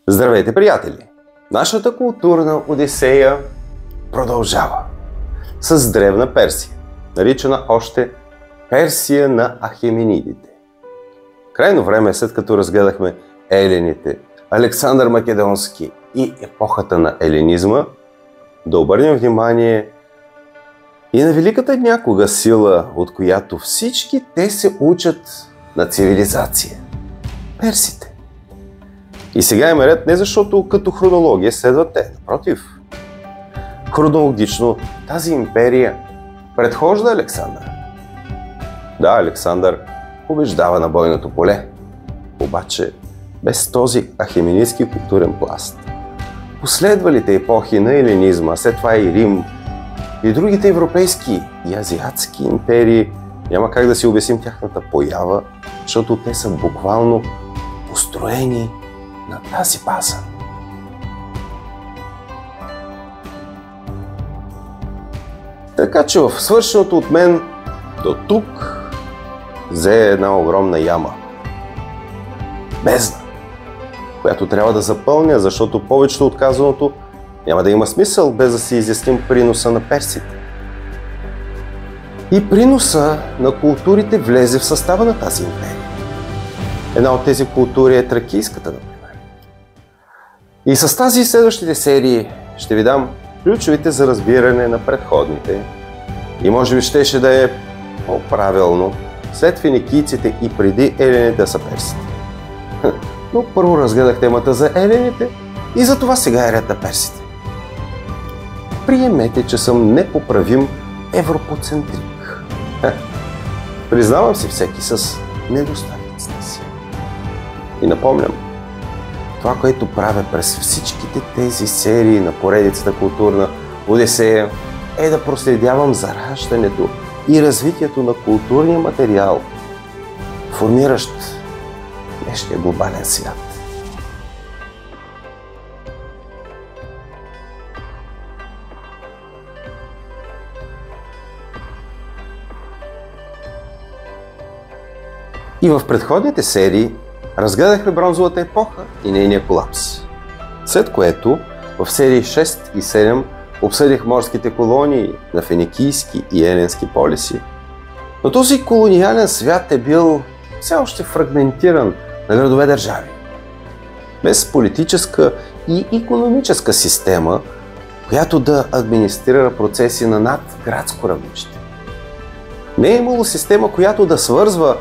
Здравейте, приятели! Нашата културна одисея продължава с древна Персия, наричана още Персия на Ахеменидите. Крайно време е, след като разгледахме елените, Александър Македонски и епохата на еленизма, да обърнем внимание и на великата някога сила, от която всички те се учат на цивилизация – персите. И сега има ред не защото като хронология следват те, напротив. Хронологично тази империя предхожда Александър. Да, Александър побеждава на бойното поле, обаче без този ахеменидски културен пласт. Последвалите епохи на еленизма, след това и Рим и другите европейски и азиатски империи, няма как да си обясним тяхната поява, защото те са буквално построени на тази база. Така че в свършеното от мен до тук взе една огромна яма. Бездна, която трябва да запълня, защото повечето от казаното няма да има смисъл без да си изясним приноса на персите. И приноса на културите влезе в състава на тази империя. Една от тези култури е тракийската, например. И с тази и следващите серии ще ви дам ключовите за разбиране на предходните. И може би щеше да е по-правилно след финикийците и преди елените да са персите. Но първо разгледах темата за елените и за това сега е ред на персите. Приемете, че съм непоправим европоцентрик. Признавам си всеки с недостатъците си. И напомням, това, което правя през всичките тези серии на поредицата културна одисея, е да проследявам зараждането и развитието на културния материал, формиращ днешния глобален свят. И в предходните серии разгледахме бронзовата епоха и нейния колапс. След което в серии 6 и 7 обсъдих морските колонии на финикийски и еленски полиси. Но този колониален свят е бил все още фрагментиран на градове-държави. Без политическа и икономическа система, която да администрира процеси на надградско равнище. Не е имало система, която да свързва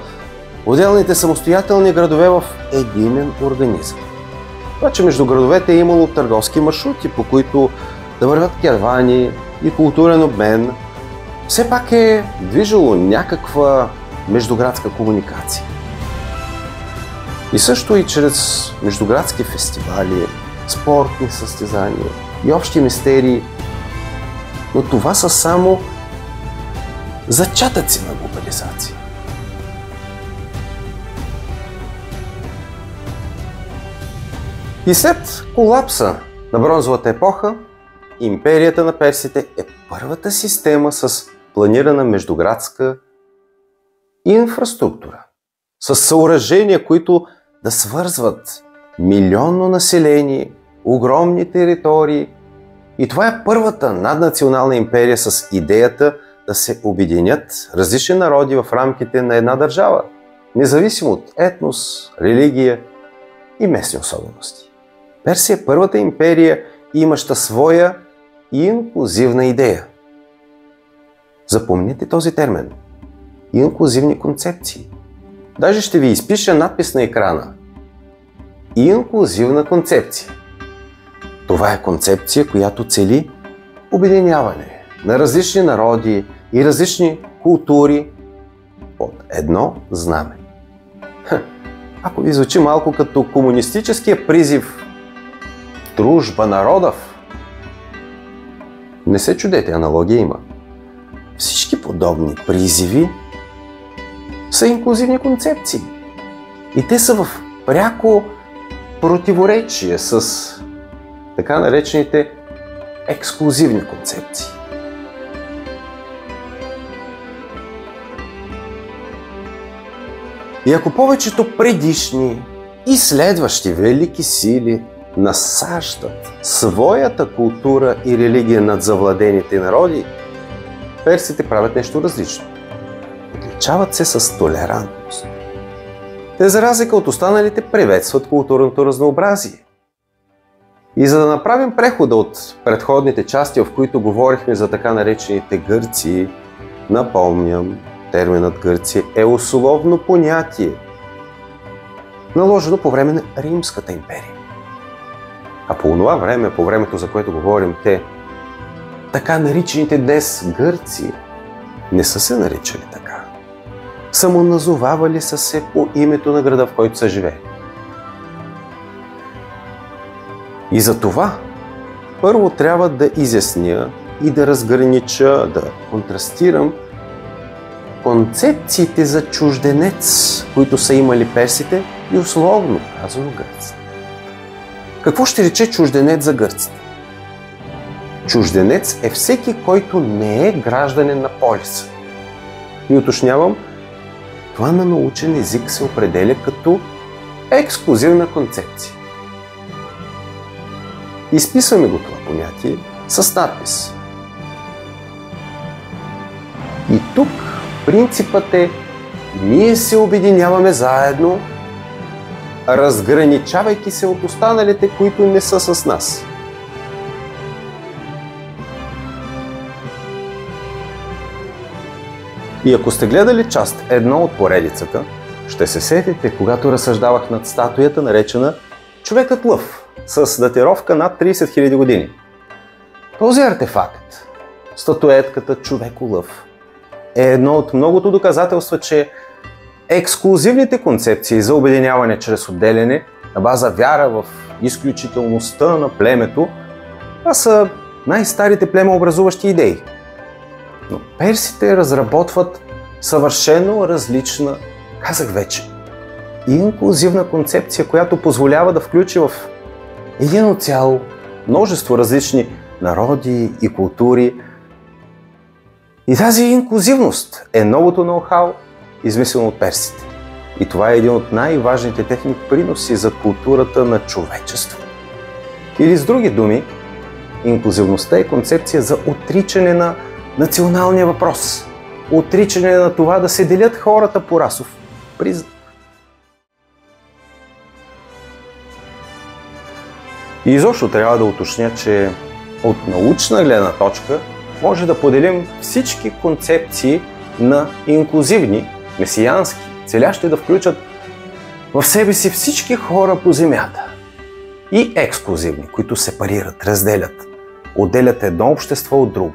отделните самостоятелни градове в единен организъм. Обаче между градовете е имало търговски маршрути, по които да вървят кервани и културен обмен. Все пак е движало някаква междуградска комуникация. И също и чрез междуградски фестивали, спортни състезания и общи мистерии. Но това са само зачатъци на глобализация. И след колапса на бронзовата епоха, империята на персите е първата система с планирана междуградска инфраструктура, с съоръжения, които да свързват милионно население, огромни територии. И това е първата наднационална империя с идеята да се обединят различни народи в рамките на една държава, независимо от етнос, религия и местни особености. Персия е първата империя, имаща своя инклюзивна идея. Запомнете този термин. Инклюзивни концепции. Даже ще ви изпиша надпис на екрана. Инклюзивна концепция. Това е концепция, която цели обединяване на различни народи и различни култури под едно знаме. Ако ви звучи малко като комунистическия призив дружба народов, не се чудете, аналогия има. Всички подобни призиви са инклюзивни концепции. И те са в пряко противоречие с така наречените ексклузивни концепции. И ако повечето предишни и следващи велики сили насаждат своята култура и религия над завладените народи, персите правят нещо различно. Отличават се с толерантност. Те, за разлика от останалите, приветстват културното разнообразие. И за да направим прехода от предходните части, в които говорихме за така наречените гърци, напомням, терминът Гърция е условно понятие, наложено по време на Римската империя. А по това време, по времето, за което говорим, те, така наричаните днес гърци, не са се наричали така. Самоназовавали са се по името на града, в който са живели. И за това първо трябва да изясня и да разгранича, да контрастирам концепциите за чужденец, които са имали персите, и условно казано гърците. Какво ще рече чужденец за гърците? Чужденец е всеки, който не е гражданин на полиса. И уточнявам, това на научен език се определя като ексклузивна концепция. Изписваме го това понятие с надпис. И тук принципът е: ние се обединяваме заедно, разграничавайки се от останалите, които не са с нас. И ако сте гледали част едно от поредицата, ще се сетите, когато разсъждавах над статуята, наречена Човекът лъв, с датировка над 30 000 години. Този артефакт, статуетката Човеко-лъв, е едно от многото доказателства, че ексклузивните концепции за обединяване чрез отделяне на база вяра в изключителността на племето, това са най-старите племеобразуващи идеи. Но персите разработват съвършено различна, казах вече, инклюзивна концепция, която позволява да включи в едно цяло множество различни народи и култури. И тази инклюзивност е новото ноу-хау, измислено от персите. И това е един от най-важните техни приноси за културата на човечеството. Или с други думи, инклюзивността е концепция за отричане на националния въпрос. Отричане на това да се делят хората по расов признак. И изобщо трябва да уточня, че от научна гледна точка може да поделим всички концепции на инклюзивни, месиянски, целящи да включат в себе си всички хора по земята. И ексклюзивни, които сепарират, разделят, отделят едно общество от друго.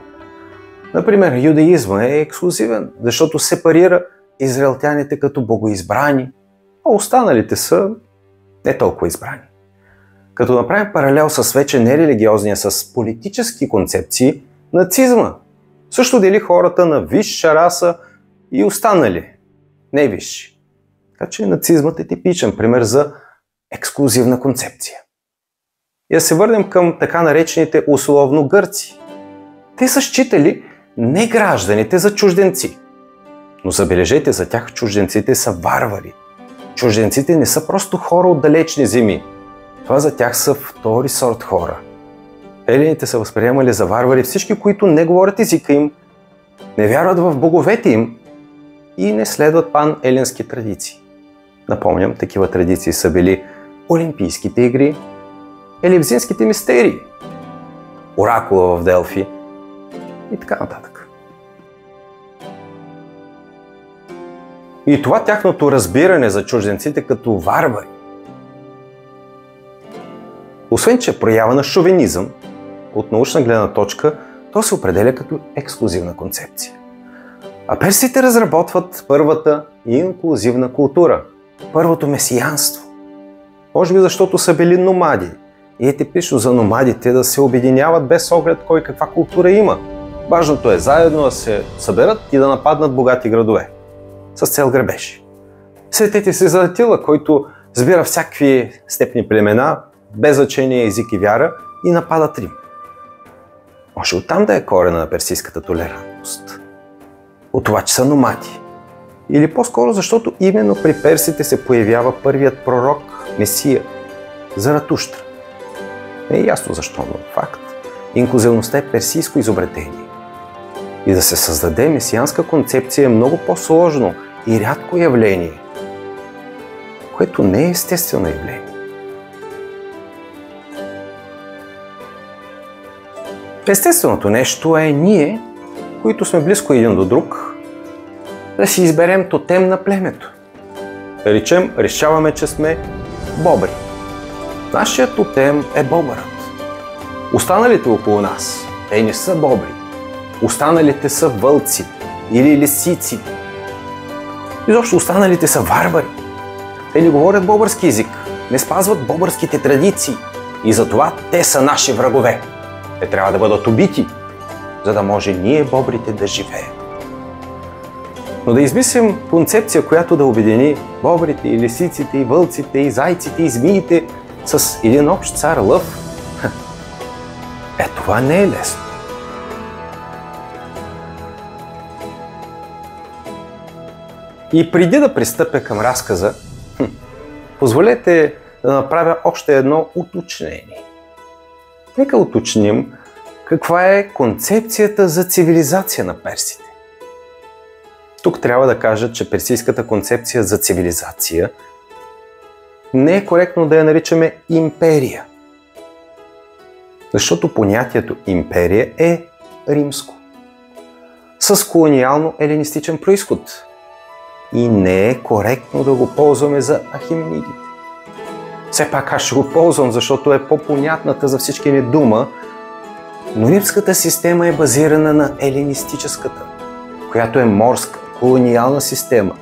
Например, юдаизма е ексклюзивен, защото сепарира израелтяните като богоизбрани, а останалите са не толкова избрани. Като направим паралел с вече нерелигиозния, с политически концепции, нацизма също дели хората на висша раса и останали не висши. Така че нацизмът е типичен пример за ексклюзивна концепция. И да се върнем към така наречените условно гърци. Те са считали не гражданите за чужденци. Но забележете, за тях чужденците са варвари. Чужденците не са просто хора от далечни земи. Това за тях са втори сорт хора. Елените са възприемали за варвари всички, които не говорят езика им, не вярват в боговете им и не следват пан-еленски традиции. Напомням, такива традиции са били Олимпийските игри, елевзинските мистерии, оракула в Делфи и така нататък. И това тяхното разбиране за чужденците като варвари, освен че е проява на шовинизъм, от научна гледна точка, то се определя като ексклюзивна концепция. А персите разработват първата инклюзивна култура, първото месиянство. Може би защото са били номади. И е типично за номадите да се обединяват без оглед кой каква култура има. Важното е заедно да се съберат и да нападнат богати градове. С цел грабеж. Сетете се за Атила, който сбира всякакви степни племена, без значение език и вяра, и нападат Рим. Може оттам да е корена на персийската толерантност. От това, че са номади. Или по-скоро защото именно при персите се появява първият пророк, Месия, Заратуштра. Не е ясно защо, но факт. Инклюзивността е персийско изобретение. И да се създаде месианска концепция е много по-сложно и рядко явление, което не е естествено явление. Естественото нещо е ние, които сме близко един до друг, да си изберем тотем на племето. Да речем, решаваме, че сме бобри. Нашият тотем е бобърът. Останалите около нас, те не са бобри. Останалите са вълци или лисици. Изобщо останалите са варвари. Те не говорят български език, не спазват българските традиции и затова те са наши врагове. Те трябва да бъдат убити, за да може ние, бобрите, да живеем. Но да измислим концепция, която да обедини бобрите, и лисиците, и вълците, и зайците, и змиите с един общ цар лъв, това не е лесно. И преди да пристъпя към разказа, позволете да направя още едно уточнение. Нека уточним каква е концепцията за цивилизация на персите. Тук трябва да кажа, че персийската концепция за цивилизация не е коректно да я наричаме империя. Защото понятието империя е римско, с колониално-елинистичен произход. И не е коректно да го ползваме за ахеменидите. Все пак аз ще го ползвам, защото е по-понятната за всички ни дума, но римската система е базирана на елинистическата, която е морска, колониална система.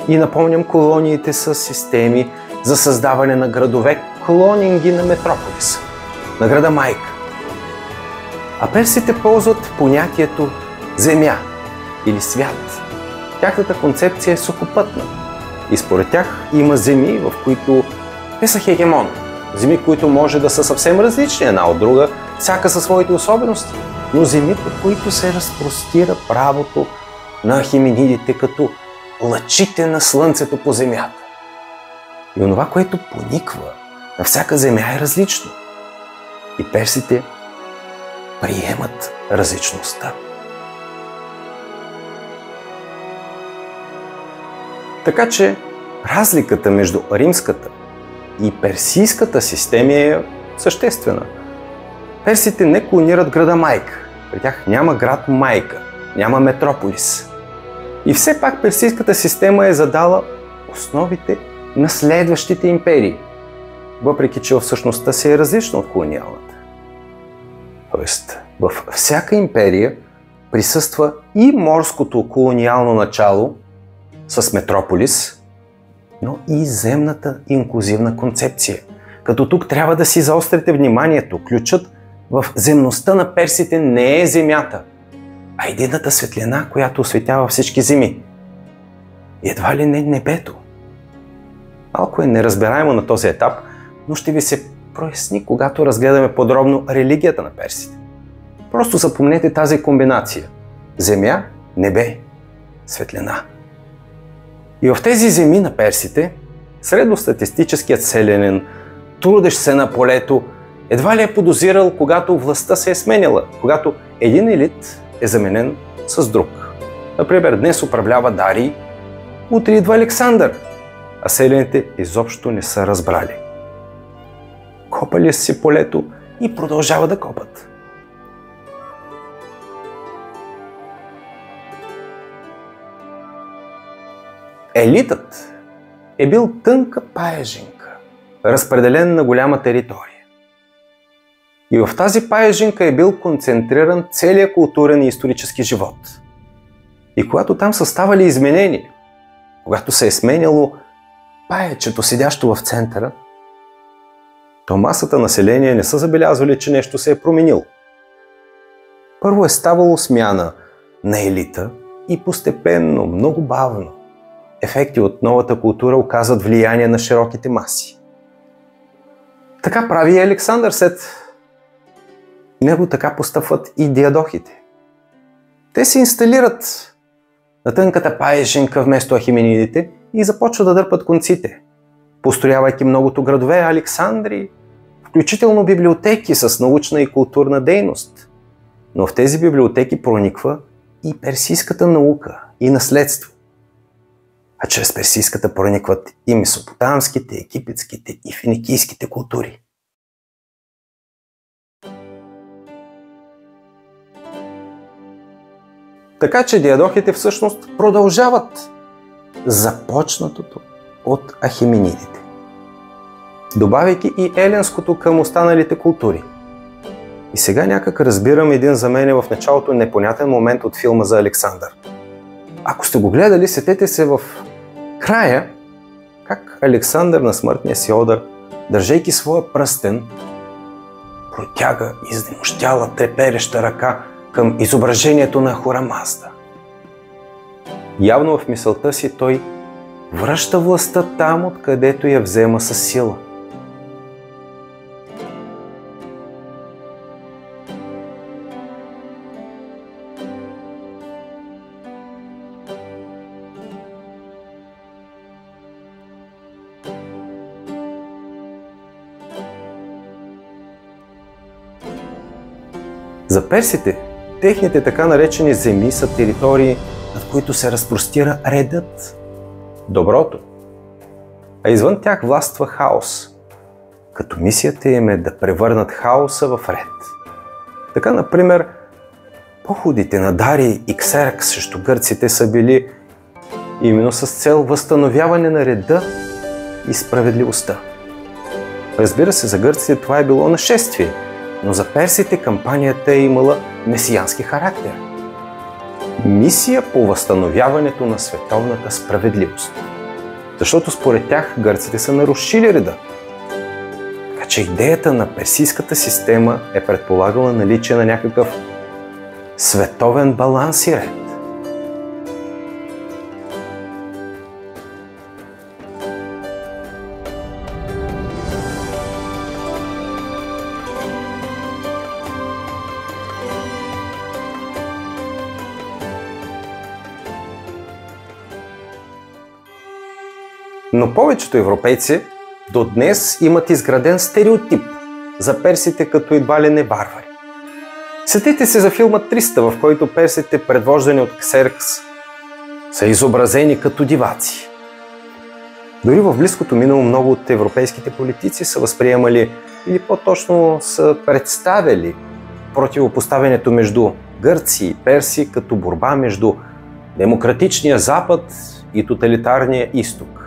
И напомням, колониите са системи за създаване на градове, клонинги на метрополиса, на града майка. А персите ползват понятието земя или свят. Тяхната концепция е сухопътна и според тях има земи, в които те са хегемон. Земи, които може да са съвсем различни една от друга, всяка със своите особености, но земи, по които се разпростира правото на ахеменидите като лъчите на слънцето по земята. И онова, което пониква на всяка земя е различно. И персите приемат различността. Така че разликата между римската и персийската система е съществена. Персите не клонират града майка. При тях няма град майка, няма метрополис. И все пак персийската система е задала основите на следващите империи, въпреки че в същността си е различна от колониалната. Тоест, във всяка империя присъства и морското колониално начало с метрополис, но и земната инклюзивна концепция. Като тук трябва да си заострите вниманието. Ключът в земността на персите не е земята, а единната светлина, която осветява всички земи. Едва ли не небето. Малко е неразбираемо на този етап, но ще ви се проясни, когато разгледаме подробно религията на персите. Просто запомнете тази комбинация. Земя, небе, светлина. И в тези земи на персите, средностатистическият селянин, трудещ се на полето, едва ли е подозирал, когато властта се е сменяла, когато един елит е заменен с друг. Например, днес управлява Дарий, утре идва Александър, а селяните изобщо не са разбрали. Копали си полето и продължава да копат. Елитът е бил тънка паежинка, разпределен на голяма територия. И в тази паежинка е бил концентриран целият културен и исторически живот. И когато там са ставали изменения, когато се е сменяло паечето, седящо в центъра, то масата население не са забелязвали, че нещо се е променило. Първо е ставало смяна на елита и постепенно, много бавно, ефекти от новата култура оказват влияние на широките маси. Така прави и Александър след него, така постъпват и диадохите. Те се инсталират на тънката паежинка вместо ахеменидите и започват да дърпат конците, построявайки многото градове Александри, включително библиотеки с научна и културна дейност. Но в тези библиотеки прониква и персийската наука и наследство. А чрез персийската проникват и месопотамските, египетските и финикийските култури. Така че диадохите всъщност продължават започнатото от ахеменидите, добавяйки и еленското към останалите култури. И сега някак разбирам един за мен в началото непонятен момент от филма за Александър. Ако сте го гледали, сетете се в края как Александър на смъртния си одър, държейки своя пръстен, протяга изнемощяла трепереща ръка към изображението на Ахура Мазда. Явно в мисълта си той връща властта там, откъдето я взема със сила. За персите, техните така наречени земи са територии, над които се разпростира редът, доброто, а извън тях властва хаос, като мисията им е да превърнат хаоса в ред. Така, например, походите на Дарий и Ксеркс срещу гърците са били именно с цел възстановяване на реда и справедливостта. Разбира се, за гърците това е било нашествие, но за персите кампанията е имала месиянски характер. Мисия по възстановяването на световната справедливост. Защото според тях гърците са нарушили реда. Така че идеята на персийската система е предполагала наличие на някакъв световен баланс и ред. Но повечето европейци до днес имат изграден стереотип за персите като едва ли не варвари. Сетете се за филма 300, в който персите, предвождани от Ксеркс, са изобразени като диваци. Дори в близкото минало много от европейските политици са възприемали или по-точно са представили противопоставянето между гърци и перси като борба между демократичния Запад и тоталитарния Изток.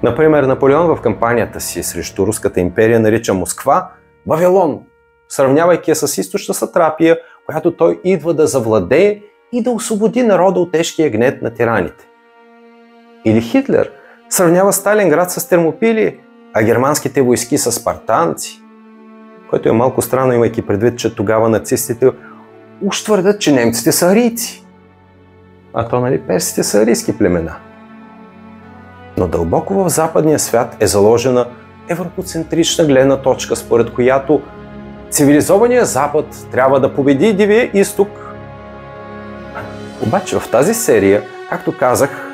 Например, Наполеон в кампанията си срещу Руската империя нарича Москва Вавилон, сравнявайки я с източна сатрапия, която той идва да завладее и да освободи народа от тежкия гнет на тираните. Или Хитлер сравнява Сталинград с Термопили, а германските войски с спартанци, което е малко странно, имайки предвид, че тогава нацистите уж твърдят, че немците са арийци. А то, нали, персите са арийски племена. Но дълбоко в западния свят е заложена европоцентрична гледна точка, според която цивилизованият Запад трябва да победи дивия Изток. Обаче в тази серия, както казах,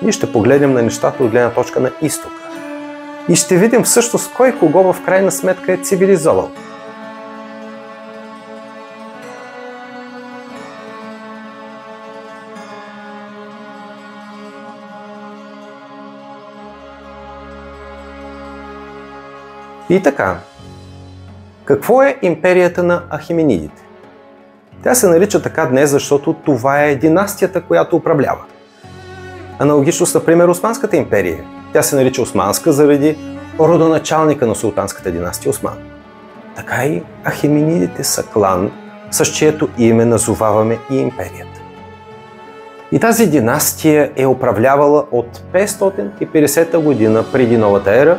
ние ще погледнем на нещата от гледна точка на Изтока. И ще видим всъщност кой кого в крайна сметка е цивилизовал. И така, какво е империята на ахеменидите? Тя се нарича така днес, защото това е династията, която управлява. Аналогично с, например, Османската империя. Тя се нарича Османска заради родоначалника на султанската династия Осман. Така и ахеменидите са клан, с чието име назоваваме и империята. И тази династия е управлявала от 550 година преди новата ера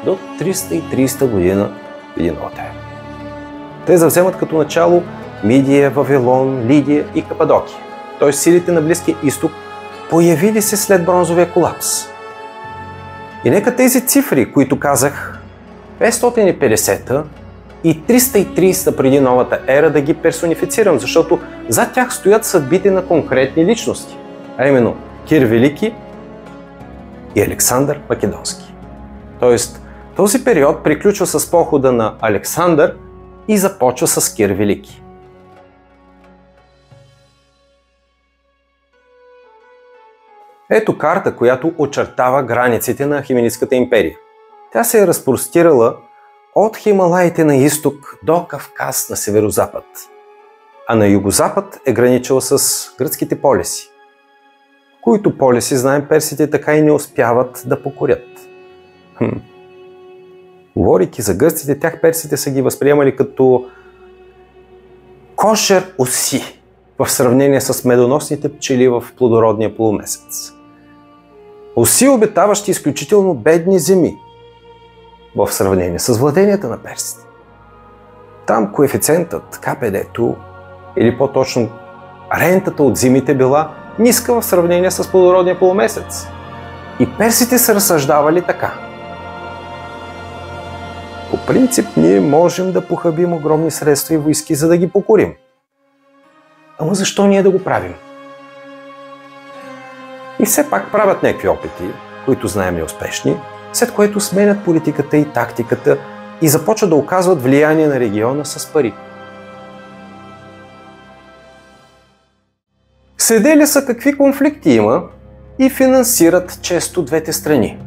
до 330 година преди новата ера. Те завземат като начало Мидия, Вавилон, Лидия и Кападокия, т.е. силите на Близкия изток, появили се след бронзовия колапс. И нека тези цифри, които казах, 550 и 330 преди новата ера, да ги персонифицирам, защото зад тях стоят съдбите на конкретни личности, а именно Кир Велики и Александър Македонски. Тоест, Този период приключва с похода на Александър и започва с Кир Велики. Ето карта, която очертава границите на Ахеменидската империя. Тя се е разпростирала от Хималаите на изток до Кавказ на северозапад, а на югозапад е граничила с гръцките полеси, които полеси, знаем, персите така и не успяват да покорят. Говорейки за гърците, тях персите са ги възприемали като кошер оси в сравнение с медоносните пчели в плодородния полумесец. Оси, обитаващи изключително бедни земи в сравнение с владенията на персите. Там коефициентът, КПД-то, или по-точно рентата от зимите била ниска в сравнение с плодородния полумесец. И персите са разсъждавали така. По принцип, ние можем да похабим огромни средства и войски, за да ги покорим. Ама защо ние да го правим? И все пак правят някакви опити, които знаем неуспешни, след което сменят политиката и тактиката и започват да оказват влияние на региона с пари. Следели са какви конфликти има и финансират често двете страни.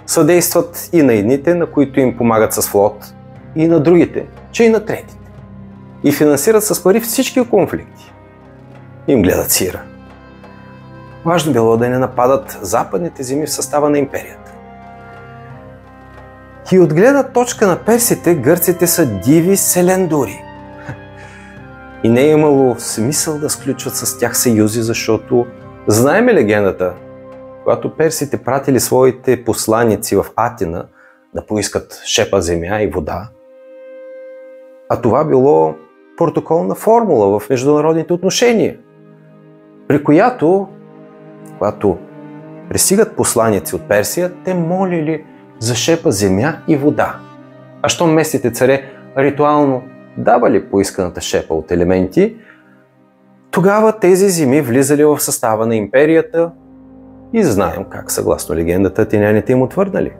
Съдействат и на едните, на които им помагат с флот, и на другите, че и на третите. И финансират с пари всички конфликти. Им гледат сира. Важно било да не нападат западните земи в състава на империята. И от гледна точка на персите, гърците са диви селендури. И не е имало смисъл да сключват с тях съюзи, защото знаем легендата, когато персите пратили своите посланици в Атина да поискат шепа земя и вода, а това било протоколна формула в международните отношения, при която, когато пристигат посланици от Персия, те молили за шепа земя и вода. А щом местните царе ритуално давали поисканата шепа от елементи, тогава тези земи влизали в състава на империята и знаем как, съгласно легендата, атиняните им отвърнали.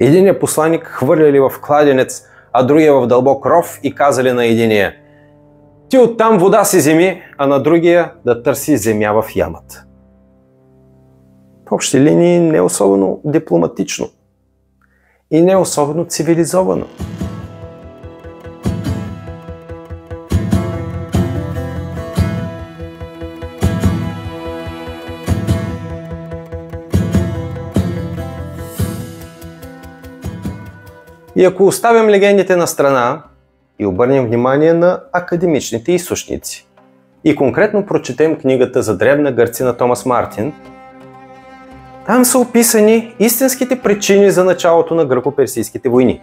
Единият посланик хвърляли в кладенец, а другия в дълбок ров и казали на единия: ти оттам вода си вземи, а на другия да търси земя в ямата. В общи линии не особено дипломатично и не особено цивилизовано. И ако оставим легендите на страна и обърнем внимание на академичните източници и конкретно прочетем книгата за древна Гърция на Томас Мартин, там са описани истинските причини за началото на гръко-персийските войни.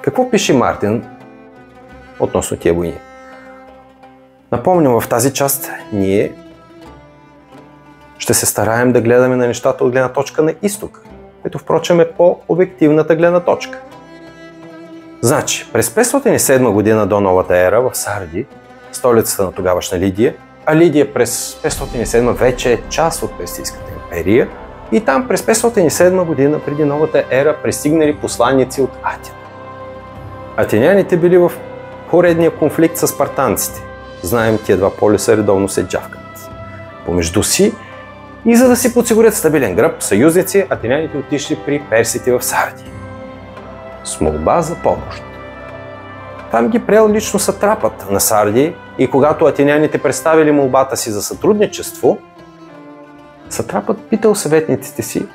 Какво пише Мартин относно тия войни? Напомням, в тази част ние ще се стараем да гледаме на нещата от гледна точка на изток, което впрочем е по-обективната гледна точка. Значи, през 507 година до новата ера в Сарди, столицата на тогавашна Лидия, а Лидия през 507 вече е част от Персийската империя, и там през 507 година преди новата ера пристигнали посланици от Атина. Атиняните били в поредния конфликт с спартанците. Знаем, тия два полюса редовно се джавкат помежду си, и за да си подсигурят стабилен гръб, съюзници, атиняните отишли при персите в Сарди с молба за помощ. Там ги приел лично сатрапът на Сарди и когато атиняните представили молбата си за сътрудничество, сатрапът питал съветниците си: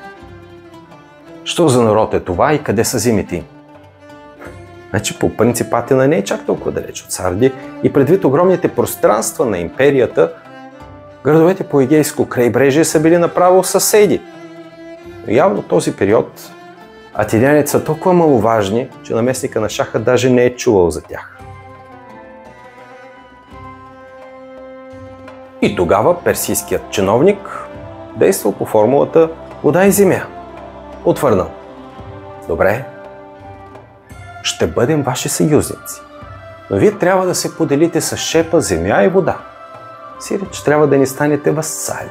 що за народ е това и къде са зимите им? Значи по принцип Атина не е чак толкова далеч от Сарди и предвид огромните пространства на империята, градовете по Егейско крайбрежие са били направо съседи. Но явно този период атиняните са толкова маловажни, че наместника на шаха даже не е чувал за тях. И тогава персийският чиновник действал по формулата вода и земя. Отвърнал: добре, ще бъдем ваши съюзници, но вие трябва да се поделите с шепа земя и вода. Сиреч трябва да ни станете васали.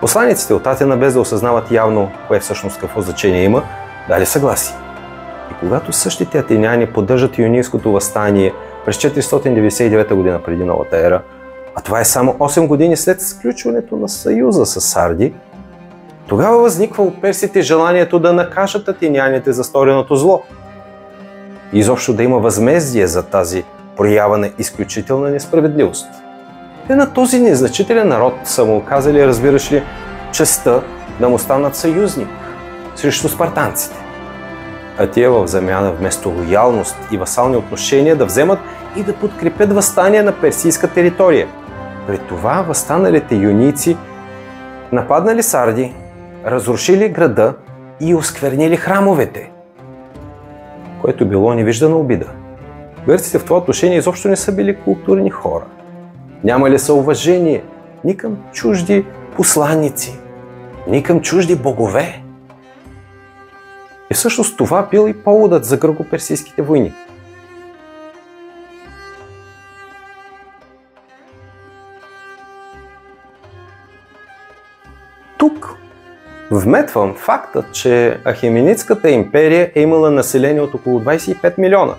Посланиците от Атина, без да осъзнават явно кое всъщност какво значение има, дали съгласие. И когато същите атиняни поддържат юнийското въстание през 499 година преди новата ера, а това е само 8 години след сключването на съюза с Сарди, тогава възниква у персите желанието да накажат атиняните за стореното зло. И изобщо да има възмездие за тази проява на изключителна несправедливост. Те на този незначителен народ са му казали, разбираш ли, честта да му станат съюзник срещу спартанците. А тия в замяна вместо лоялност и васални отношения да вземат и да подкрепят въстание на персийска територия. При това въстаналите юнийци нападнали Сарди, разрушили града и осквернили храмовете, което било невиждана обида. Гърците в това отношение изобщо не са били културни хора. Нямали са уважение ни към чужди посланици, ни към чужди богове. И всъщност това бил и поводът за гръко-персийските войни. Тук вметвам факта, че Ахеменидската империя е имала население от около 25 милиона.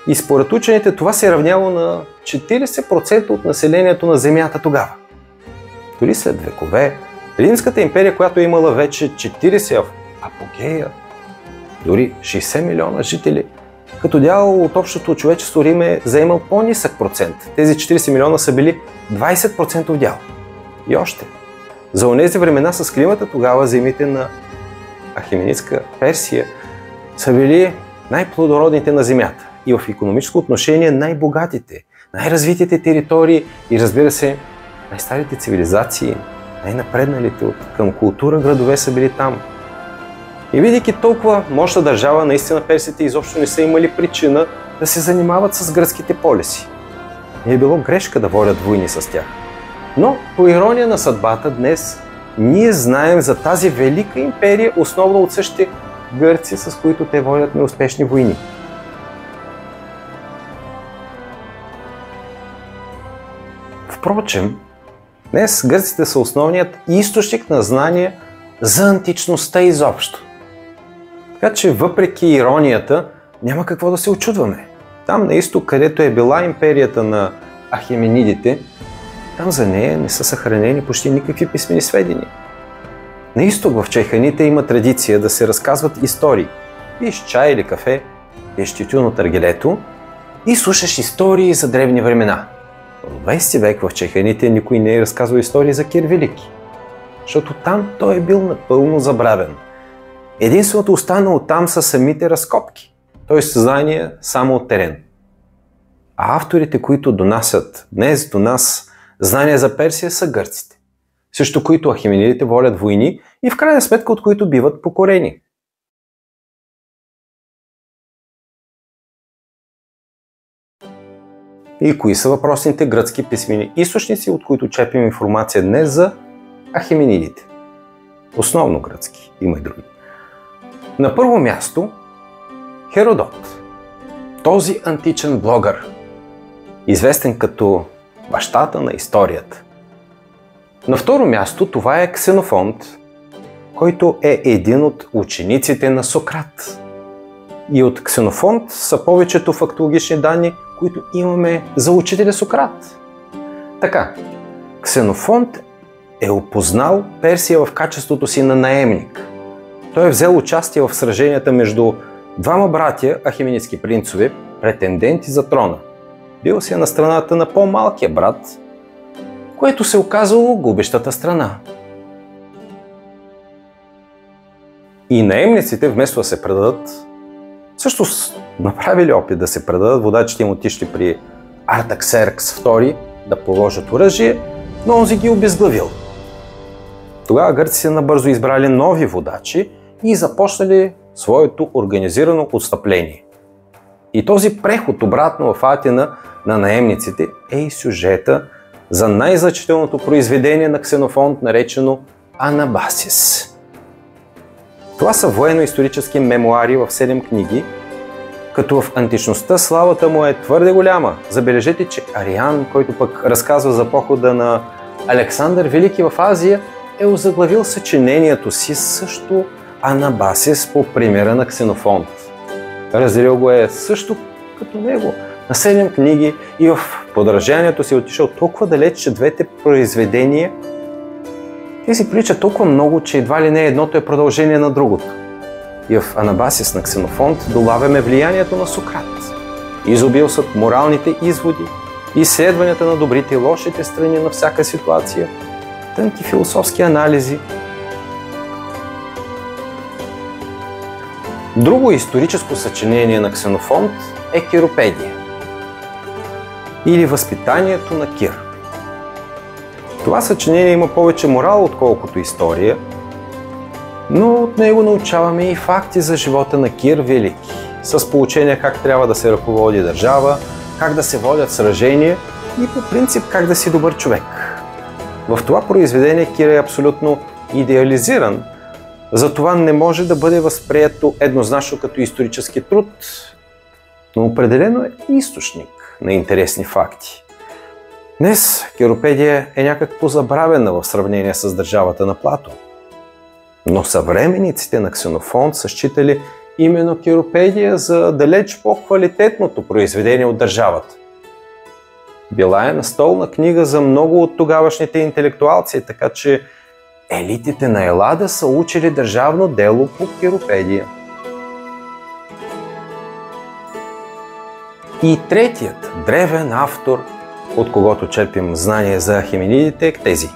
И според учените това се е равняло на 40% от населението на Земята тогава. Дори след векове, Римската империя, която е имала вече 40 в апогея, дори 60 милиона жители, като дял от общото човечество Рим е заемал по-нисък процент. Тези 40 милиона са били 20% дял. И още. За онези времена с климата тогава земите на Ахеменидска Персия са били най-плодородните на земята и в икономическо отношение най-богатите, най-развитите територии и разбира се, най-старите цивилизации, най-напредналите от към култура градове са били там. И видейки толкова мощна държава, наистина персите изобщо не са имали причина да се занимават с гръцките полиси. Не е било грешка да водят войни с тях. Но, по ирония на съдбата, днес ние знаем за тази велика империя, основно от същите гърци, с които те водят неуспешни войни. Впрочем, днес гърците са основният източник на знания за античността изобщо. Така че, въпреки иронията, няма какво да се очудваме. Там на изток, където е била империята на Ахеменидите, там за нея не са съхранени почти никакви писмени сведения. На изток в Чайханите има традиция да се разказват истории. Пиеш чай или кафе, пиеш тютюн от аргилето и слушаш истории за древни времена. В 20 век в Чайханите никой не е разказвал истории за Кир Велики, защото там той е бил напълно забравен. Единственото останало там са самите разкопки, т.е. знания само от терен. А авторите, които донасят днес до нас знания за Персия, са гърците, срещу които ахеменидите водят войни и в крайна сметка от които биват покорени. И кои са въпросните гръцки писмени източници, от които черпим информация днес за ахеменидите? Основно гръцки, има и други. На първо място Херодот, този античен блогър, известен като бащата на историята. На второ място това е Ксенофонт, който е един от учениците на Сократ. И от Ксенофонт са повечето фактологични данни, които имаме за учителя Сократ. Така, Ксенофонт е опознал Персия в качеството си на наемник. Той е взел участие в сраженията между двама братя, ахеменидски принцове, претенденти за трона. Бил си на страната на по-малкия брат, което се оказало губещата страна. И наемниците, вместо да се предадат, също направили опит да се предадат, водачите им отишли при Артаксеркс II да положат оръжие, но онзи ги обезглавил. Тогава гърците набързо избрали нови водачи и започнали своето организирано отстъпление. И този преход обратно в Атина на наемниците е и сюжета за най-значителното произведение на Ксенофонт, наречено Анабасис. Това са военно-исторически мемуари в 7 книги, Като в античността славата му е твърде голяма. Забележете, че Ариан, който пък разказва за похода на Александър Велики в Азия, е озаглавил съчинението си също Анабасис по примера на Ксенофонт. Разделил го е също като него на 7 книги и в подражанието си отишъл толкова далеч, че двете произведения те си приличат толкова много, че едва ли не едното е продължение на другото. И в Анабасис на Ксенофонт долавяме влиянието на Сократ. Изобилстват моралните изводи, изследванията на добрите и лошите страни на всяка ситуация, тънки философски анализи. Друго историческо съчинение на Ксенофонт е Киропедия или Възпитанието на Кир. Това съчинение има повече морал, отколкото история, но от него научаваме и факти за живота на Кир Велики, с поучения как трябва да се ръководи държава, как да се водят сражения и по принцип как да си добър човек. В това произведение Кир е абсолютно идеализиран, затова не може да бъде възприето еднозначно като исторически труд, но определено е източник на интересни факти. Днес Киропедия е някак позабравена в сравнение с държавата на Платон. Но съвременниците на Ксенофонт са считали именно Киропедия за далеч по-квалитетното произведение от държавата. Била е настолна книга за много от тогавашните интелектуалци, така че елитите на Елада са учили държавно дело по Киропедия. И третият древен автор, от когото черпим знание за Ахеменидите, е Ктези.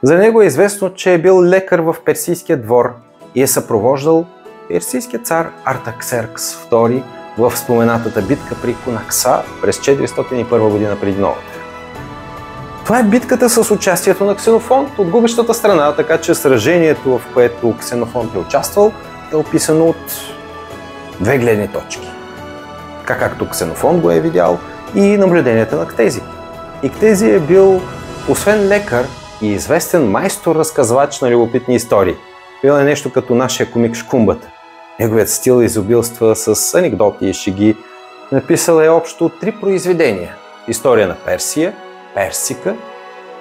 За него е известно, че е бил лекар в персийския двор и е съпровождал персийския цар Артаксеркс II в споменатата битка при Кунакса през 401 година преди новата. Това е битката с участието на Ксенофонт от губещата страна, така че сражението, в което Ксенофонт е участвал, е описано от две гледни точки. Така както Ксенофонт го е видял и наблюденията на Ктези. И Ктези е бил, освен лекар, и известен майстор-разказвач на любопитни истории. Бил е нещо като нашия комик Шкумбата. Неговият стил изобилства с анекдоти и шеги. Написал е общо 3 произведения. История на Персия, Персика,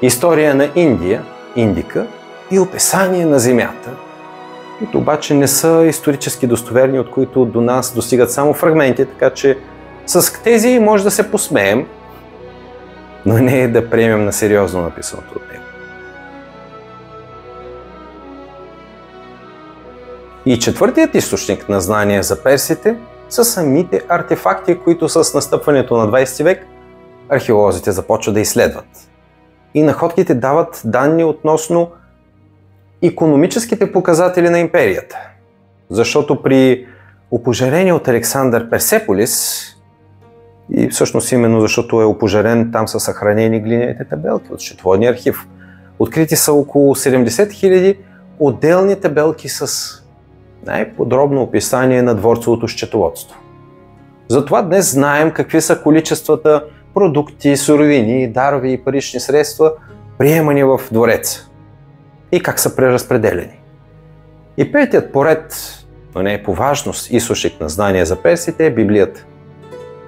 История на Индия, Индика и Описание на Земята, които обаче не са исторически достоверни, от които до нас достигат само фрагменти, така че с Ктези може да се посмеем, но не е да приемем на сериозно написаното от него. И четвъртият източник на знание за персите са самите артефакти, които с настъпването на 20 век археолозите започват да изследват. И находките дават данни относно икономическите показатели на империята. Защото при опожарение от Александър Персеполис, и всъщност именно защото е опожарен, там са съхранени глинените табелки от счетоводния архив. Открити са около 70 000 отделни табелки с най-подробно описание на дворцовото счетоводство. Затова днес знаем какви са количествата продукти, суровини, дарови и парични средства, приемани в двореца и как са преразпределени. И петият поред, но не е по важност, източник на знание за персите е Библията,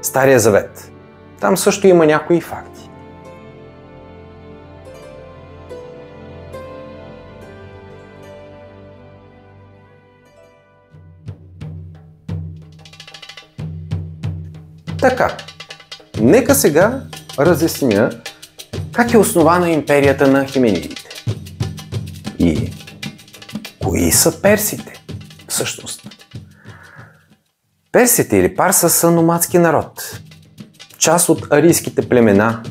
Стария завет. Там също има някои факти. Така, нека сега разясня как е основана империята на Ахеменидите. И кои са персите всъщност? Персите или Парса са номадски народ. Част от арийските племена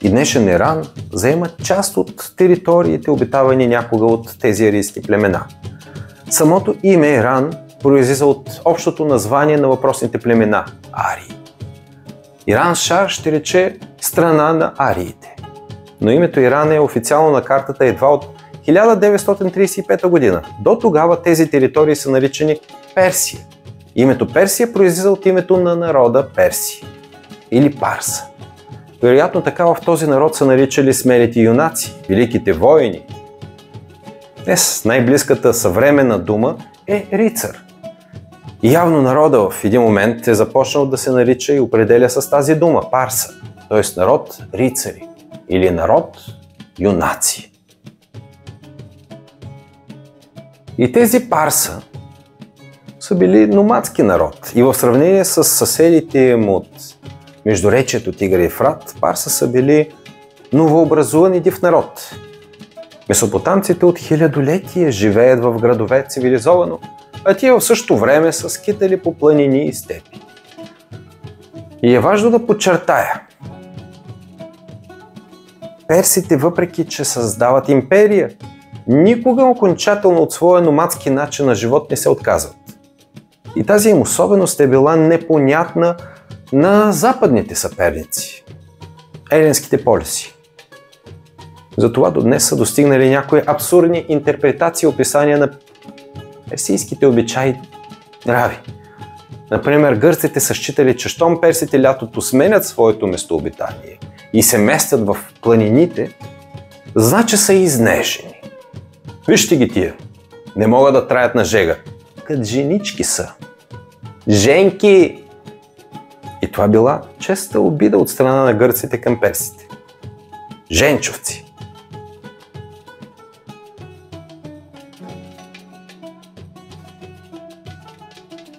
и днешен Иран заемат част от териториите, обитавани някога от тези арийски племена. Самото име Иран произлиза от общото название на въпросните племена – Арии. Иран Шар ще рече страна на ариите. Но името Иран е официално на картата едва от 1935 година. До тогава тези територии са наричани Персия. Името Персия произлиза от името на народа Перси или Парса. Вероятно така в този народ са наричали смелите юнаци, великите воини. Днес най-близката съвременна дума е рицар. И явно народа в един момент е започнал да се нарича и определя с тази дума – парса, т.е. народ рицари или народ юнаци. И тези парса са били номадски народ и в сравнение с съседите им от междуречието Тигър и Ефрат, парса са били новообразуван и див народ. Месопотамците от хилядолетия живеят в градове цивилизовано, а тия в същото време са скитали по планини и степи. И е важно да подчертая, персите, въпреки че създават империя, никога окончателно от своя номадски начин на живот не се отказват. И тази им особеност е била непонятна на западните съперници, еленските полиси. Затова до днес са достигнали някои абсурдни интерпретации и описания на персийските обичаи и нрави. Например, гърците са считали, че щом персите лятото сменят своето местообитание и се местят в планините, значи са изнежени. Вижте ги тия, не могат да траят на жега. Кът женички са. Женки! И това била честа обида от страна на гърците към персите. Женчовци.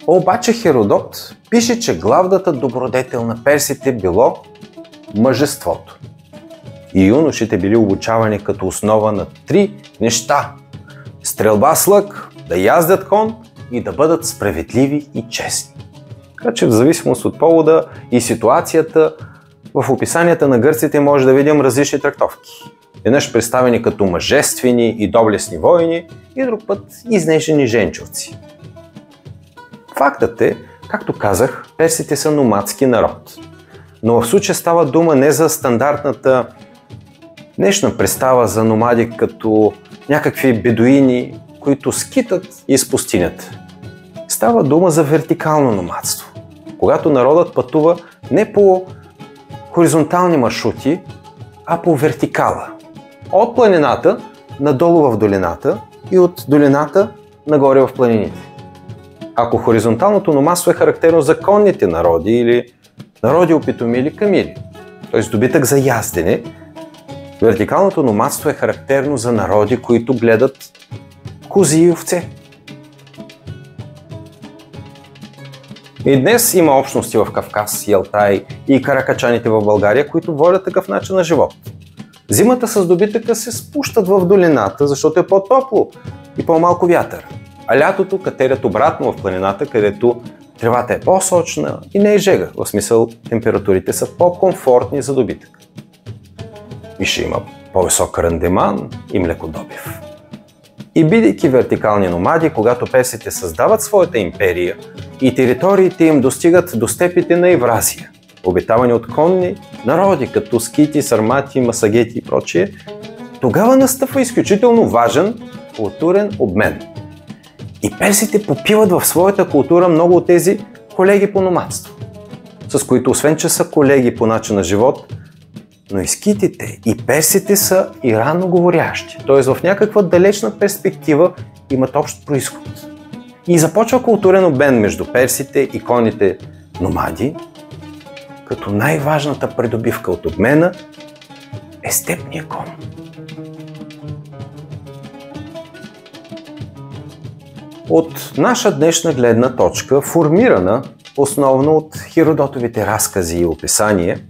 Обаче Херодот пише, че главната добродетел на персите било мъжеството. И юношите били обучавани като основа на 3 неща. Стрелба с лък, да яздят кон и да бъдат справедливи и честни. Така че в зависимост от повода и ситуацията, в описанията на гърците може да видим различни трактовки. Веднъж представени като мъжествени и доблестни воини и друг път изнежени женчовци. Фактът е, както казах, персите са номадски народ. Но в случая става дума не за стандартната днешна представа за номади като някакви бедуини, които скитат из пустинята. Става дума за вертикално номадство, когато народът пътува не по хоризонтални маршрути, а по вертикала. От планината надолу в долината и от долината нагоре в планините. Ако хоризонталното номадство е характерно за конните народи или народи опитомили камили, т.е. добитък за яздене, вертикалното номадство е характерно за народи, които гледат кози и овце. И днес има общности в Кавказ, Ялтай и каракачаните в България, които водят такъв начин на живот. Зимата с добитъка се спущат в долината, защото е по-топло и по-малко вятър. А лятото катерят обратно в планината, където тревата е по-сочна и не е жега. В смисъл, температурите са по-комфортни за добитък. И ще има по-висок рандеман и млекодобив. И бидейки вертикални номади, когато персите създават своята империя и териториите им достигат до степите на Евразия, обитавани от конни народи, като скити, сармати, масагети и прочие, тогава настъпва изключително важен културен обмен. И персите попиват в своята култура много от тези колеги по номадство, с които освен че са колеги по начин на живот, но и скитите и персите са иранно говорящи, т.е. в някаква далечна перспектива имат общ произход. И започва културен обмен между персите и конните номади, като най-важната придобивка от обмена е степния кон. От наша днешна гледна точка, формирана основно от Херодотовите разкази и описания,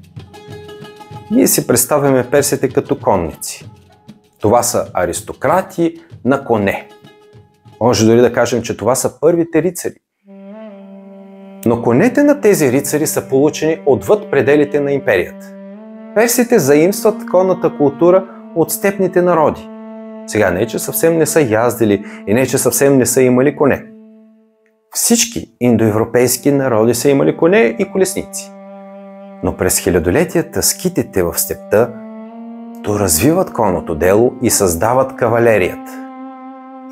ние си представяме персите като конници. Това са аристократи на коне. Може дори да кажем, че това са първите рицари. Но конете на тези рицари са получени отвъд пределите на империята. Персите заимстват конната култура от степните народи. Сега не, че съвсем не са яздили и не, че съвсем не са имали коне. Всички индоевропейски народи са имали коне и колесници. Но през хилядолетията скитите в степта доразвиват конното дело и създават кавалерията.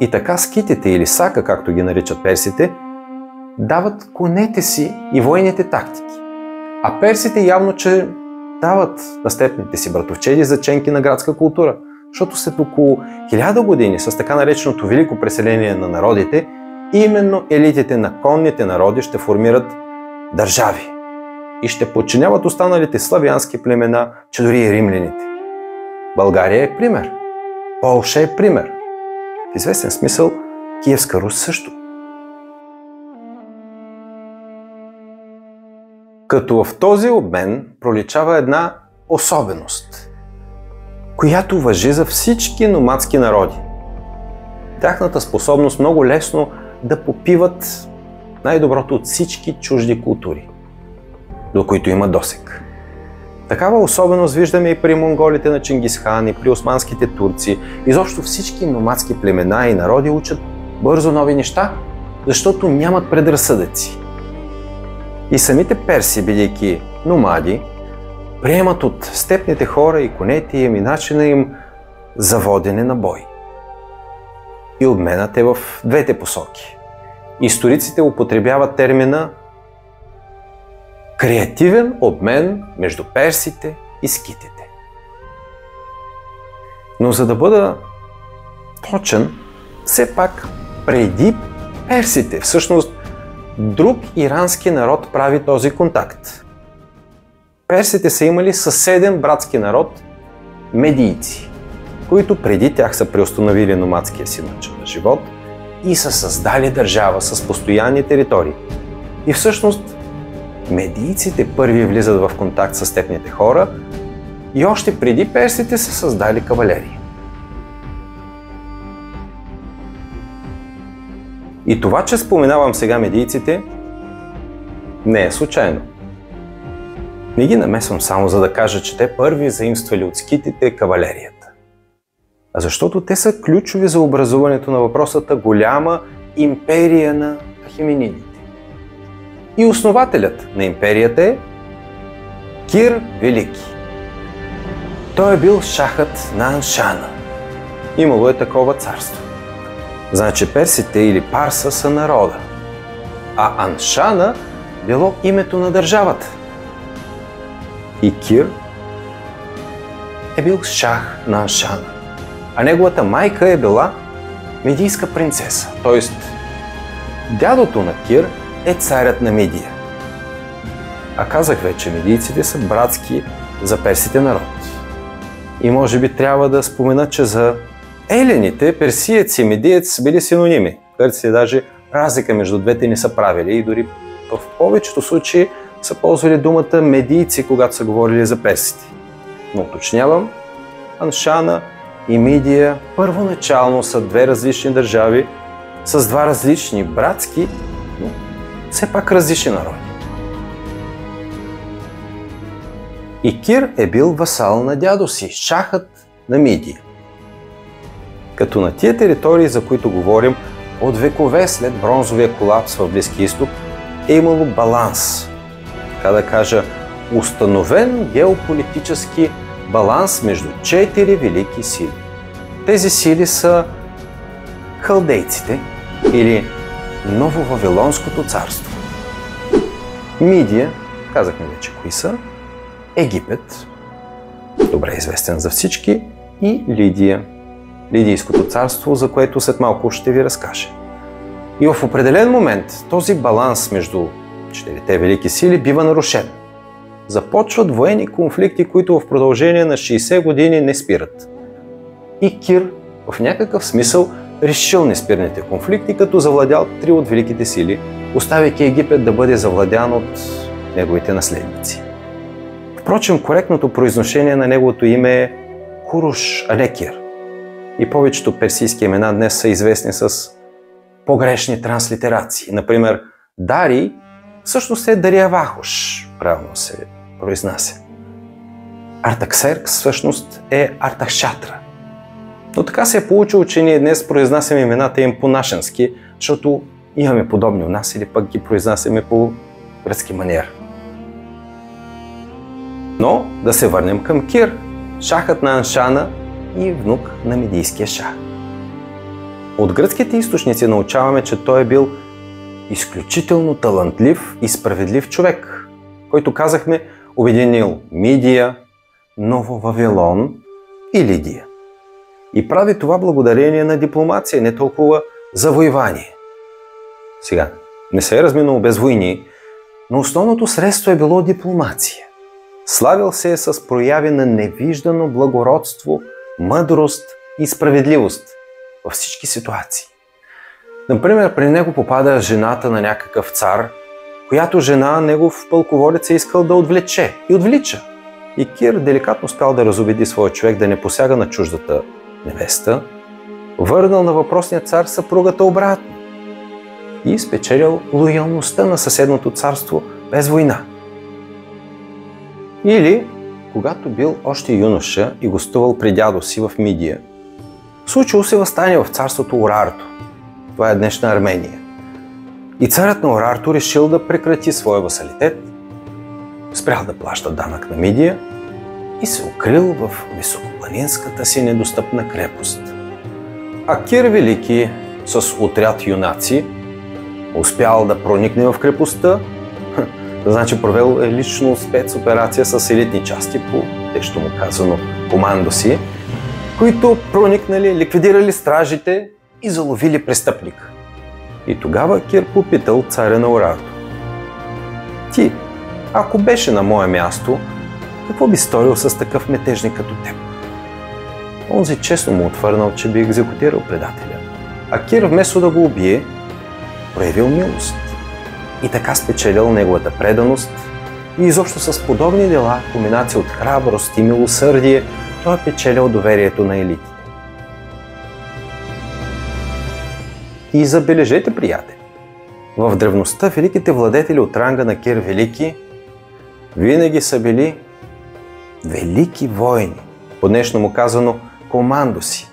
И така скитите или сака, както ги наричат персите, дават конете си и военните тактики. А персите явно, че дават на степните си братовчеди заченки на градска култура, защото след около 1000 години с така нареченото велико преселение на народите, именно елитите на конните народи ще формират държави и ще подчиняват останалите славянски племена, че дори и римляните. България е пример. Полша е пример. В известен смисъл Киевска Рус също. Като в този обмен проличава една особеност, която важи за всички номадски народи. Тяхната способност много лесно да попиват най-доброто от всички чужди култури, до които има досег. Такава особеност виждаме и при монголите на Чингис хан, и при османските турци. Изобщо всички номадски племена и народи учат бързо нови неща, защото нямат предразсъдъци. И самите перси, бидейки номади, приемат от степните хора и конете им и начина им за водене на бой. И обменът е в двете посоки. Историците употребяват термина креативен обмен между персите и скитите. Но за да бъда точен, все пак преди персите, всъщност друг ирански народ прави този контакт. Персите са имали съседен братски народ – медийци, които преди тях са преустановили номадския си начин на живот и са създали държава с постоянни територии. И всъщност медийците първи влизат в контакт с степните хора и още преди персите са създали кавалерия. И това, че споменавам сега медийците, не е случайно. Не ги намесвам само за да кажа, че те първи заимствали от скитите кавалерията. А защото те са ключови за образуването на въпросата голяма империя на ахеменидите. И основателят на империята е Кир Велики. Той е бил шахът на Аншана. Имало е такова царство. Значи персите или Парса са народа, а Аншана било името на държавата. И Кир е бил шах на Аншана, а неговата майка е била медийска принцеса, т.е. дядото на Кир е царят на Мидия. А казах вече, медийците са братски за персите народ. И може би трябва да спомена, че за елените персиец и медиец са били синоними. Гърците даже разлика между двете не са правили и дори в повечето случаи са ползвали думата медийци, когато са говорили за персите. Но уточнявам, Аншана и Мидия първоначално са две различни държави с два различни братски, но все пак различни народи. И Кир е бил васал на дядо си, шахът на Мидия. Като на тия територии, за които говорим, от векове след бронзовия колапс в Близкия изток е имало баланс, така да кажа, установен геополитически баланс между 4 велики сили. Тези сили са халдейците или Нововавилонското царство, Мидия, казахме вече кои са, Египет, добре известен за всички, и Лидия, Лидийското царство, за което след малко ще ви разкажа. И в определен момент този баланс между четирите велики сили бива нарушен. Започват военни конфликти, които в продължение на 60 години не спират. И Кир в някакъв смисъл решил неспирните конфликти, като завладял 3 от великите сили, оставяйки Египет да бъде завладян от неговите наследници. Впрочем, коректното произношение на неговото име е Куруш, а не Кир. И повечето персийски имена днес са известни с погрешни транслитерации. Например, Дарий всъщност е Дариявахош, правилно се произнася. Артаксеркс всъщност е Артахшатра. Но така се е получило, че ние днес произнасяме имената им по-нашенски, защото имаме подобни у нас или пък ги произнасяме по гръцки маниер. Но да се върнем към Кир, шахът на Аншана и внук на медийския шах. От гръцките източници научаваме, че той е бил изключително талантлив и справедлив човек, който, казахме, обединил Мидия, Нововавилон и Лидия. И прави това благодарение на дипломация, не толкова завоевание. Сега, не се е разминало без войни, но основното средство е било дипломация. Славил се е с прояви на невиждано благородство, мъдрост и справедливост във всички ситуации. Например, при него попада жената на някакъв цар, която жена негов пълководец е искал да отвлече и отвлича. И Кир деликатно успял да разубеди своя човек да не посяга на чуждата невеста, върнал на въпросния цар съпругата обратно и спечелил лоялността на съседното царство без война. Или, когато бил още юноша и гостувал при дядо си в Мидия, случило се въстание в царството Урарто. Това е днешна Армения. И царят на Урарто решил да прекрати своя васалитет, спрял да плаща данък на Мидия и се укрил в високопланинската си недостъпна крепост. А Кир Велики с отряд юнаци успял да проникне в крепостта, значи провел лично спецоперация с елитни части по, тещо му казано, командоси, които проникнали, ликвидирали стражите и заловили престъпника. И тогава Кир попитал царя на Урарто: ти, ако беше на мое място, какво би сторил с такъв метежник като теб? Онзи честно му отвърнал, че би екзекутирал предателя. А Кир вместо да го убие, проявил милост и така спечелил неговата преданост и изобщо с подобни дела, комбинация от храброст и милосърдие, той е печелил доверието на елитите. И забележете, приятели, в древността великите владетели от ранга на Кир Велики винаги са били велики воини, по-днешно му казано командоси.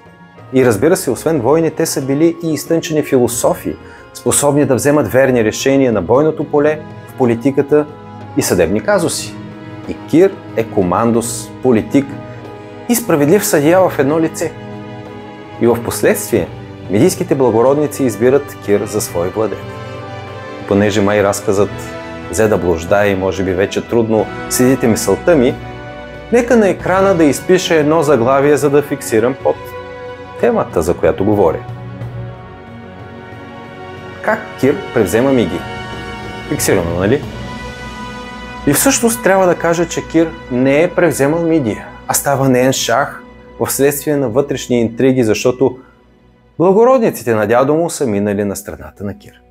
И разбира се, освен войни, те са били и изтънчени философи, способни да вземат верни решения на бойното поле, в политиката и съдебни казуси. И Кир е командос, политик и справедлив съдия в едно лице. И в последствие мидийските благородници избират Кир за свой владетел. Понеже май разказът взе да блуждае и може би вече трудно следите мисълта ми, нека на екрана да изпиша едно заглавие, за да фиксирам под темата, за която говоря. Как Кир превзема Мидия? Фиксирано, нали? И всъщност трябва да кажа, че Кир не е превземал Мидия, а става неен шах в следствие на вътрешни интриги, защото благородниците на дядо му са минали на страната на Кир.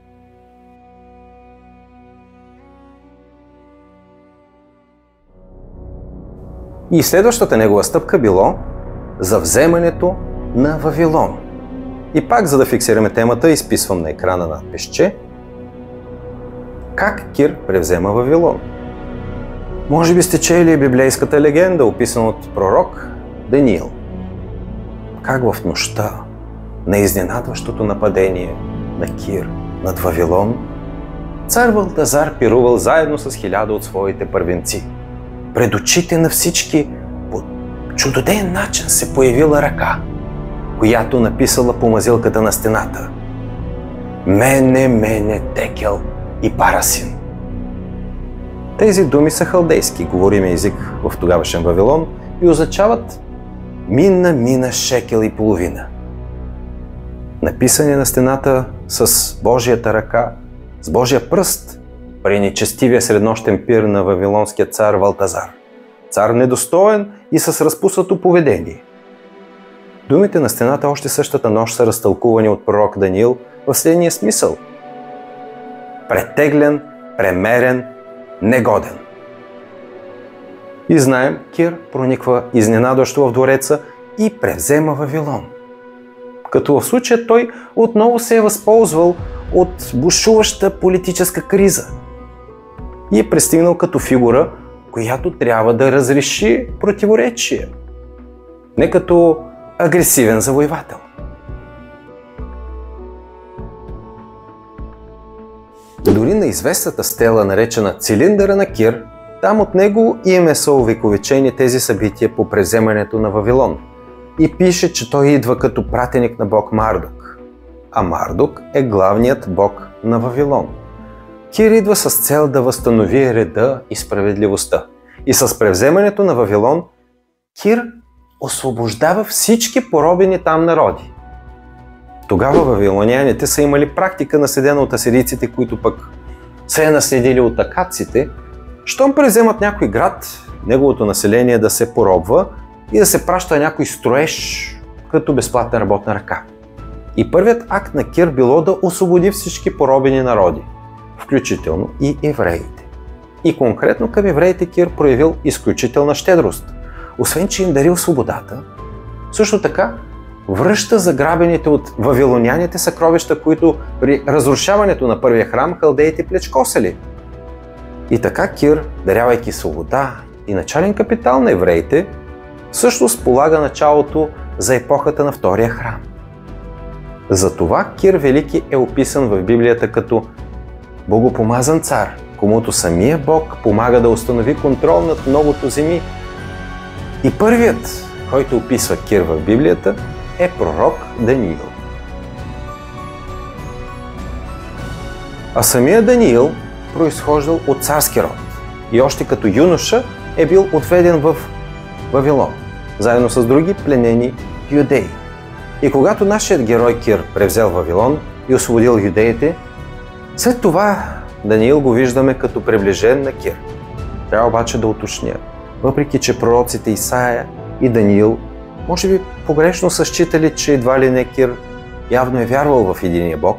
И следващата негова стъпка било за вземането на Вавилон. И пак, за да фиксираме темата, изписвам на екрана надписче: как Кир превзема Вавилон. Може би сте чели библейската легенда, описана от пророк Даниил. Как в нощта на изненадващото нападение на Кир над Вавилон, цар Валтазар пирувал заедно с 1000 от своите първенци. Пред очите на всички по чудодеен начин се появила ръка, която написала по мазилката на стената: Мене, Текел и Парасин. Тези думи са халдейски, говорим език в тогавашен Вавилон, и означават мина шекел и половина. Написани на стената с Божията ръка, с Божия пръст, при нечестивия среднощен пир на вавилонския цар Валтазар. Цар недостоен и с разпуснато поведение. Думите на стената още същата нощ са разтълкувани от пророк Даниил в следния смисъл: претеглен, премерен, негоден. И знаем, Кир прониква изненадващо в двореца и превзема Вавилон. Като в случая той отново се е възползвал от бушуваща политическа криза и е пристигнал като фигура, която трябва да разреши противоречия, не като агресивен завоевател. Дори на известната стела, наречена Цилиндъра на Кир, там от него име са увековечени тези събития по превземането на Вавилон. И пише, че той идва като пратеник на бог Мардук. А Мардук е главният бог на Вавилон. Кир идва с цел да възстанови реда и справедливостта. И с превземането на Вавилон, Кир освобождава всички поробени там народи. Тогава вавилоняните са имали практика, наследена от асирийците, които пък се е наследили от акадците. Щом преземат някой град, неговото население да се поробва и да се праща някой строеж като безплатна работна ръка. И първият акт на Кир било да освободи всички поробени народи, включително и евреите. И конкретно към евреите Кир проявил изключителна щедрост. Освен, че им дарил свободата, също така връща заграбените от вавилоняните съкровища, които при разрушаването на първия храм халдеите плячкосали. И така Кир, дарявайки свобода и начален капитал на евреите, всъщност полага началото за епохата на втория храм. Затова Кир Велики е описан в Библията като богопомазан цар, комуто самия Бог помага да установи контрол над многото земи. И първият, който описва Кир в Библията, е пророк Даниил. А самия Даниил произхождал от царски род и още като юноша е бил отведен в Вавилон, заедно с други пленени юдеи. И когато нашият герой Кир превзел Вавилон и освободил юдеите, след това Даниил го виждаме като приближен на Кир. Трябва обаче да уточня, въпреки че пророците Исаия и Даниил може би погрешно са считали, че едва ли не Кир явно е вярвал в единия Бог,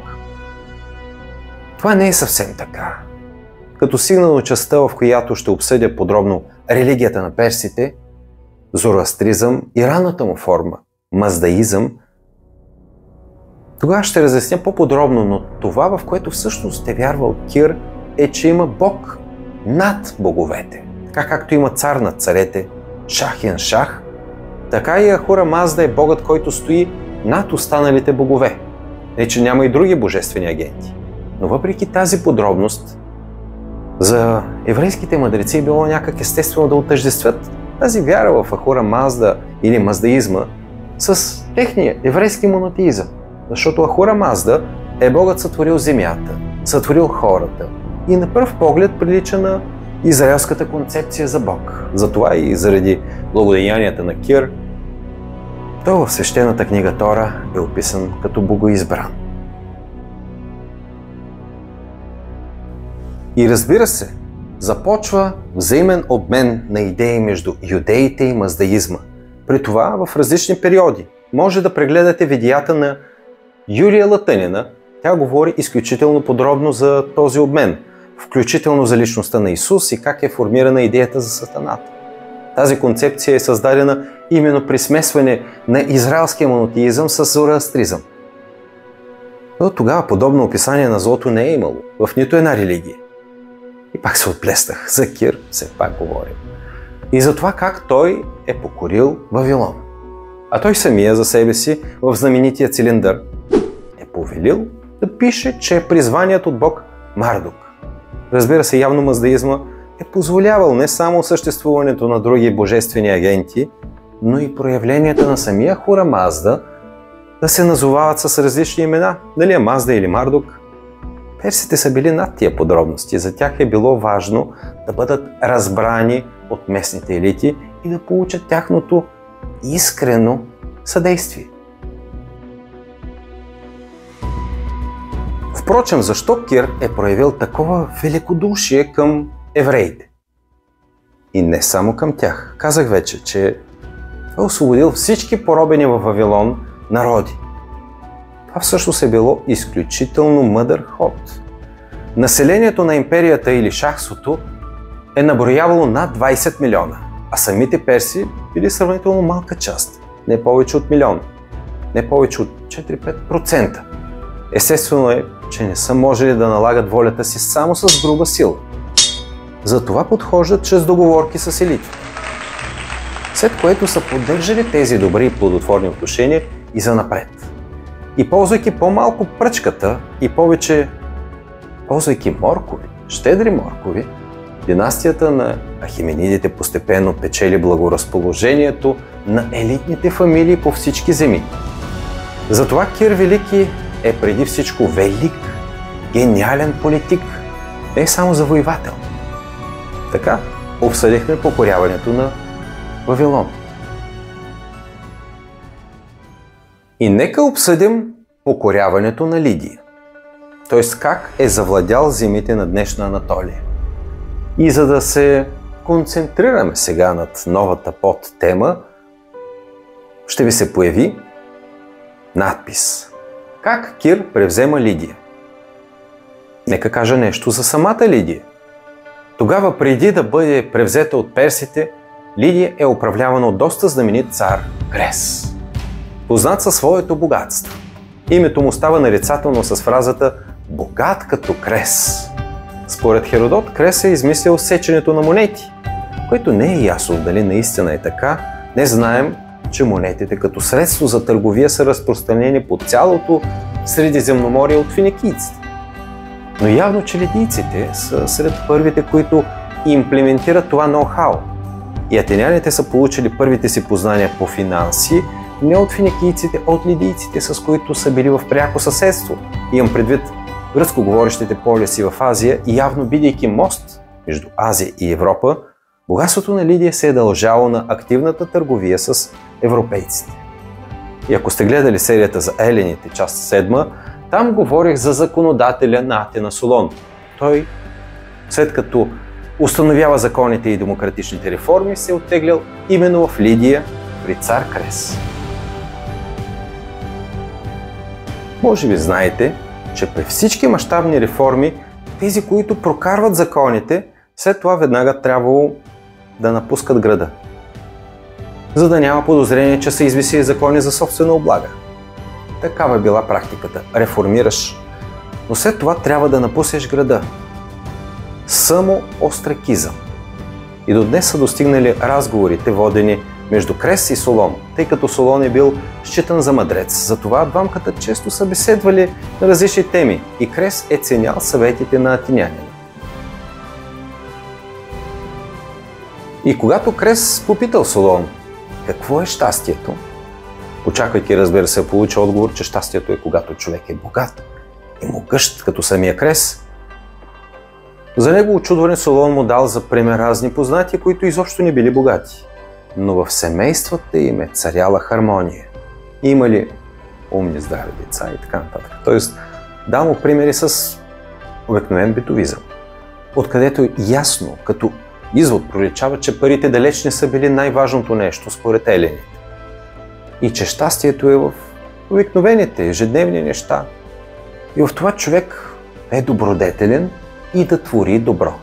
това не е съвсем така. Като стигна до частта, в която ще обсъдя подробно религията на персите, зороастризъм и ранната му форма, маздаизъм, тогава ще разясня по-подробно, но това, в което всъщност е вярвал Кир, е, че има Бог над боговете. Така както има цар над царете, Шахен Шах, така и Ахура Мазда е богът, който стои над останалите богове. Не, че няма и други божествени агенти. Но въпреки тази подробност, за еврейските мъдреци е било някак естествено да отъждествят тази вяра в Ахура Мазда или маздаизма с техния еврейски монотеизъм. Защото Ахура Мазда е богът сътворил земята, сътворил хората и на пръв поглед прилича на израелската концепция за Бог. Затова и заради благодеянията на Кир, той в свещената книга Тора е описан като богоизбран. И разбира се, започва взаимен обмен на идеи между юдеите и маздаизма. При това в различни периоди. Може да прегледате видеята на Юлия Латънина. Тя говори изключително подробно за този обмен, включително за личността на Исус и как е формирана идеята за сатаната. Тази концепция е създадена именно при смесване на израелския монотеизъм с зороастризъм. Но тогава подобно описание на злото не е имало в нито една религия. И пак се отплеснах. За Кир все пак говорим. И за това как той е покорил Вавилон. А той самия за себе си в знаменития цилиндър е повелил да пише, че е призваният от Бог Мардук. Разбира се, явно маздаизма е позволявал не само съществуването на други божествени агенти, но и проявленията на самия Ахура Мазда да се назовават с различни имена, дали е Мазда или Мардук. Персите са били над тия подробности. За тях е било важно да бъдат разбрани от местните елити и да получат тяхното искрено съдействие. Впрочем, защо Кир е проявил такова великодушие към евреите? И не само към тях. Казах вече, че той е освободил всички поробени във Вавилон народи. Това всъщност е било изключително мъдър ход. Населението на империята или шахството е наброявало над 20 милиона, а самите перси били сравнително малка част, не повече от милион, не повече от 4-5%. Естествено е, че не са можели да налагат волята си само с груба сила. Затова подхождат чрез договорки с елити. След което са поддържали тези добри и плодотворни отношения и занапред. И ползвайки по-малко пръчката и повече ползвайки моркови, щедри моркови, династията на Ахименидите постепенно печели благоразположението на елитните фамилии по всички земи. Затова Кир Велики е преди всичко велик, гениален политик, не само завоевател. Така обсъдихме покоряването на Вавилон. И нека обсъдим покоряването на Лидия. Т.е. как е завладял земите на днешна Анатолия. И за да се концентрираме сега над новата подтема, ще ви се появи надпис: как Кир превзема Лидия. Нека кажа нещо за самата Лидия. Тогава, преди да бъде превзета от персите, Лидия е управлявана от доста знаменит цар Крес, познат със своето богатство. Името му става нарицателно с фразата «богат като Крес». Според Херодот, Крес е измислил сеченето на монети, което не е ясно дали наистина е така. Не знаем, че монетите като средство за търговия са разпространени по цялото Средиземноморие от финикийците. Но явно, че лидийците са сред първите, които имплементират това ноу-хау. И атеняните са получили първите си познания по финанси не от финикийците, а от лидийците, с които са били в пряко съседство. Имам предвид гръцкоговорещите полиси в Азия и явно, бидейки мост между Азия и Европа, богатството на Лидия се е дължало на активната търговия с европейците. И ако сте гледали серията за елените, част 7, там говорих за законодателя на Атина Солон. Той, след като установява законите и демократичните реформи, се е оттеглял именно в Лидия при цар Крес. Може би знаете, че при всички мащабни реформи, тези, които прокарват законите, след това веднага трябвало да напускат града, за да няма подозрение, че са извисили закони за собствена облага. Такава е била практиката. Реформираш, но след това трябва да напуснеш града. Самоостракизъм. И до днес са достигнали разговорите, водени между Крес и Солон, тъй като Солон е бил считан за мъдрец. Затова двамката често са беседвали на различни теми и Крес е ценял съветите на атинянина. И когато Крес попитал Солон какво е щастието, очаквайки, разбира се, получи отговор, че щастието е когато човек е богат и могъщ, като самия Крес, за него очудване Солон му дал за пример разни познати, които изобщо не били богати. Но в семействата им е царяла хармония. Имали умни, здрави деца и така нататък. Тоест, дал му примери с обикновен битовизъм, откъдето ясно, като извод проличава, че парите далеч не са били най-важното нещо според елените. И че щастието е в обикновените, ежедневни неща. И в това човек е добродетелен и да твори добро.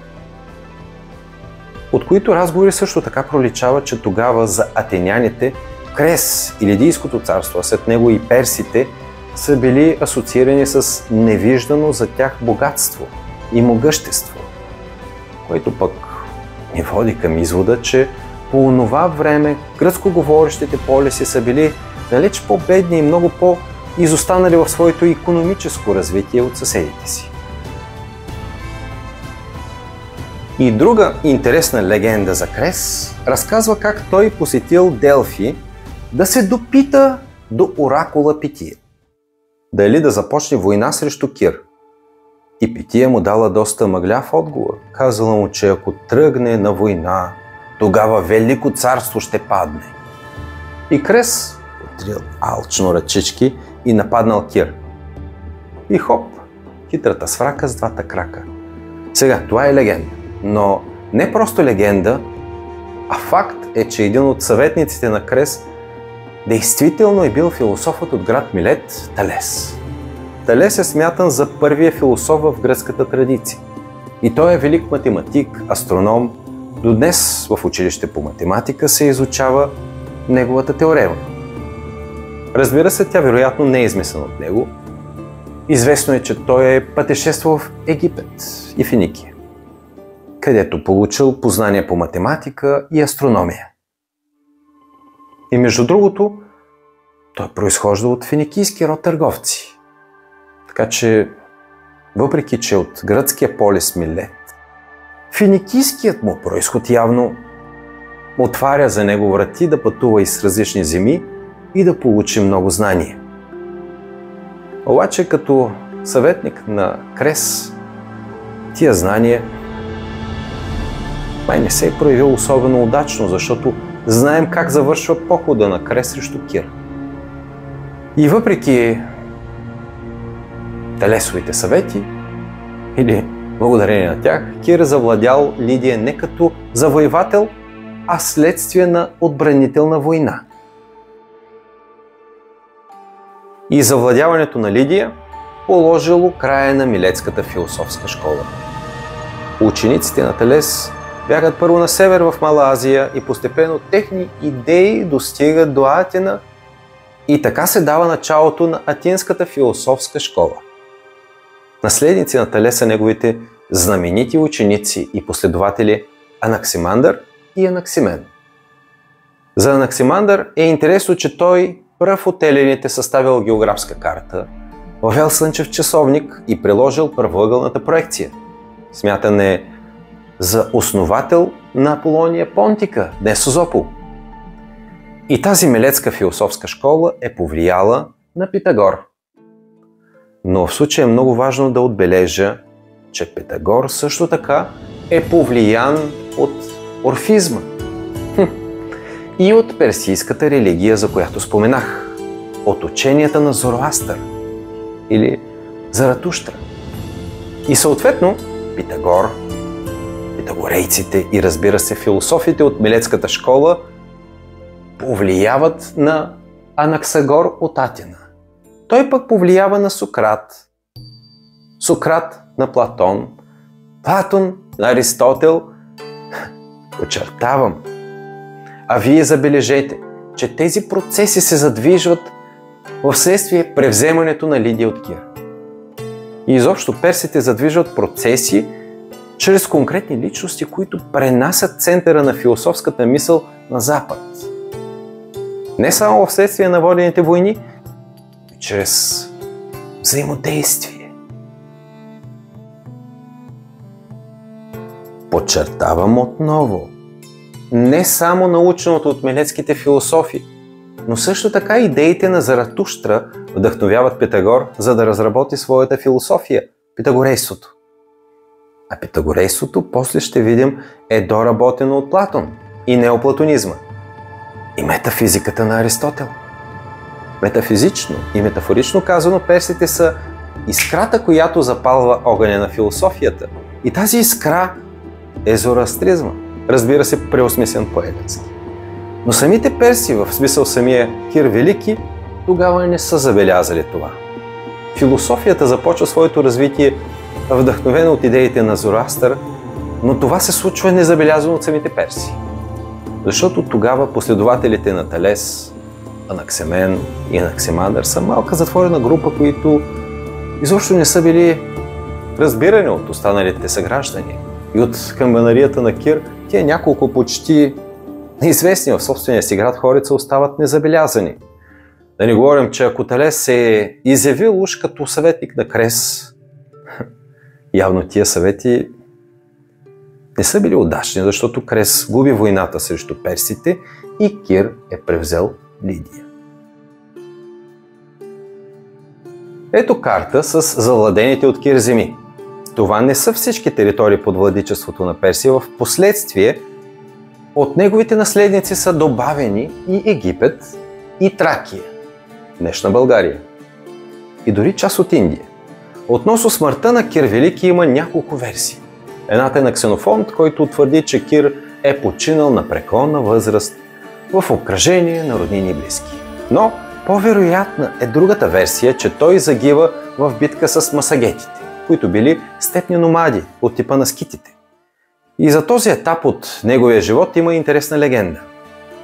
От които разговори също така проличава, че тогава за атеняните Крес и Лидийското царство, а след него и персите, са били асоциирани с невиждано за тях богатство и могъщество, което пък ни води към извода, че по онова време гръцкоговорещите полиси са били далеч по-бедни и много по-изостанали в своето икономическо развитие от съседите си. И друга интересна легенда за Крес разказва как той посетил Делфи да се допита до оракула Пития, дали да започне война срещу Кир. И Пития му дала доста мъгляв отговор. Казала му, че ако тръгне на война, тогава Велико царство ще падне. И Крес потрил алчно ръчички и нападнал Кир. И хоп, хитрата сврака с двата крака. Сега, това е легенда. Но не просто легенда, а факт е, че един от съветниците на Крес действително е бил философът от град Милет Талес. Талес е смятан за първия философ в гръцката традиция. И той е велик математик, астроном. До днес в училище по математика се изучава неговата теорема. Разбира се, тя вероятно не е измислена от него. Известно е, че той е пътешествал в Египет и Финикия, където получил познания по математика и астрономия. И между другото, той произхожда от финикийски род търговци. Така че, въпреки че от гръцкия полис Милет, финикийският му произход явно отваря за него врати да пътува из различни земи и да получи много знания. Обаче като съветник на Крес, тия знания май не се е проявил особено удачно, защото знаем как завършва похода на Крес срещу Кир. И въпреки Телесовите съвети или благодарение на тях Кир завладял Лидия не като завоевател, а следствие на отбранителна война. И завладяването на Лидия положило края на Милетската философска школа. Учениците на Талес бягат първо на север в Мала Азия и постепенно техни идеи достигат до Атина и така се дава началото на Атинската философска школа. Наследници на Талес са неговите знаменити ученици и последователи Анаксимандър и Анаксимен. За Анаксимандър е интересно, че той пръв от елените съставил географска карта, въвел слънчев часовник и приложил първоъгълната проекция. Смятан е за основател на Аполония Понтика, днес Созопол. И тази милетска философска школа е повлияла на Питагор. Но в случая е много важно да отбележа, че Питагор също така е повлиян от орфизма и от персийската религия, за която споменах, от ученията на Зороастър или Заратуштра. И съответно Питагор, питагорейците и разбира се философите от Милетската школа повлияват на Анаксагор от Атина. Той пък повлиява на Сократ, Сократ на Платон, Платон на Аристотел. Подчертавам. А вие забележете, че тези процеси се задвижват вследствие превземането на Лидия от Кир. И изобщо персите задвижват процеси чрез конкретни личности, които пренасят центъра на философската мисъл на Запад. Не само вследствие на водените войни, но чрез взаимодействие. Подчертавам отново, не само наученото от милетските философи, но също така идеите на Заратуштра вдъхновяват Питагор, за да разработи своята философия – питагорейството. А питагорейството, после ще видим, е доработено от Платон и неоплатонизма и метафизиката на Аристотел. Метафизично и метафорично казано, персите са искрата, която запалва огъня на философията. И тази искра е зороастризма, разбира се, преосмислен поетенски. Но самите перси, в смисъл самия Кир Велики, тогава не са забелязали това. Философията започва своето развитие вдъхновено от идеите на Зороастър, но това се случва незабелязано от самите перси. Защото тогава последователите на Талес, Анаксимен и Анаксимандър са малка затворена група, които изобщо не са били разбирани от останалите съграждани. И от камбанарията на Кир тия няколко почти неизвестни в собствения си град хорица остават незабелязани. Да не говорим, че ако Талес се е изявил уж като съветник на Крес, явно тия съвети не са били удачни, защото Крес губи войната срещу персите и Кир е превзел Лидия. Ето карта с завладените от Кир земи. Това не са всички територии под владичеството на Персия. В последствие от неговите наследници са добавени и Египет, и Тракия, днешна България, и дори част от Индия. Относно смъртта на Кир Велики има няколко версии. Едната е на Ксенофонт, който твърди, че Кир е починал на преклонна възраст в обкръжение на роднини и близки. Но по-вероятна е другата версия, че той загива в битка с масагетите, които били степни номади от типа на скитите. И за този етап от неговия живот има интересна легенда.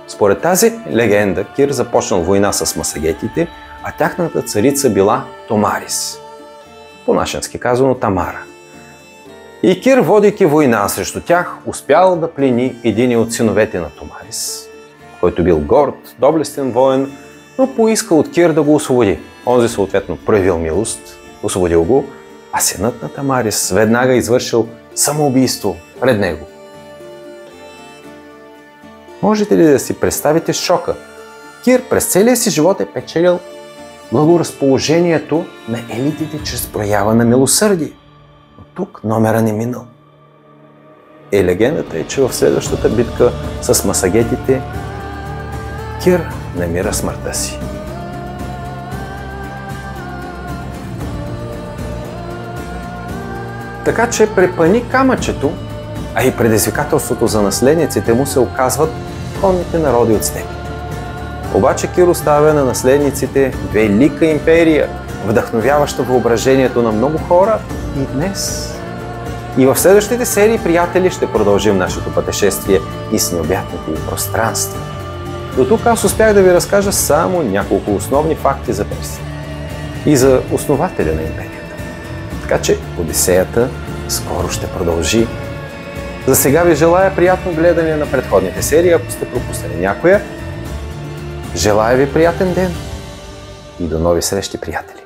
Според тази легенда Кир започнал война с масагетите, а тяхната царица била Томарис. По-нашенски казано Тамара. И Кир, водейки война срещу тях, успял да плени един от синовете на Томарис, който бил горд, доблестен воин, но поискал от Кир да го освободи. Онзи съответно проявил милост, освободил го, а синът на Тамарис веднага извършил самоубийство пред него. Можете ли да си представите шока? Кир през целия си живот е печелил благоразположението на елитите чрез проява на милосърдие. Но тук номера не минал. И легендата е, че в следващата битка с масагетите Кир намира смъртта си. Така че препъни камъчето, а и предизвикателството за наследниците му се оказват конните народи от степи. Обаче Кир оставя на наследниците велика империя, вдъхновяваща въображението на много хора и днес. И в следващите серии, приятели, ще продължим нашето пътешествие из необятните и пространства. До тук аз успях да ви разкажа само няколко основни факти за Персия и за основателя на империята. Така че Одисеята скоро ще продължи. За сега ви желая приятно гледане на предходните серии, ако сте пропуснали някоя. Желая ви приятен ден и до нови срещи, приятели!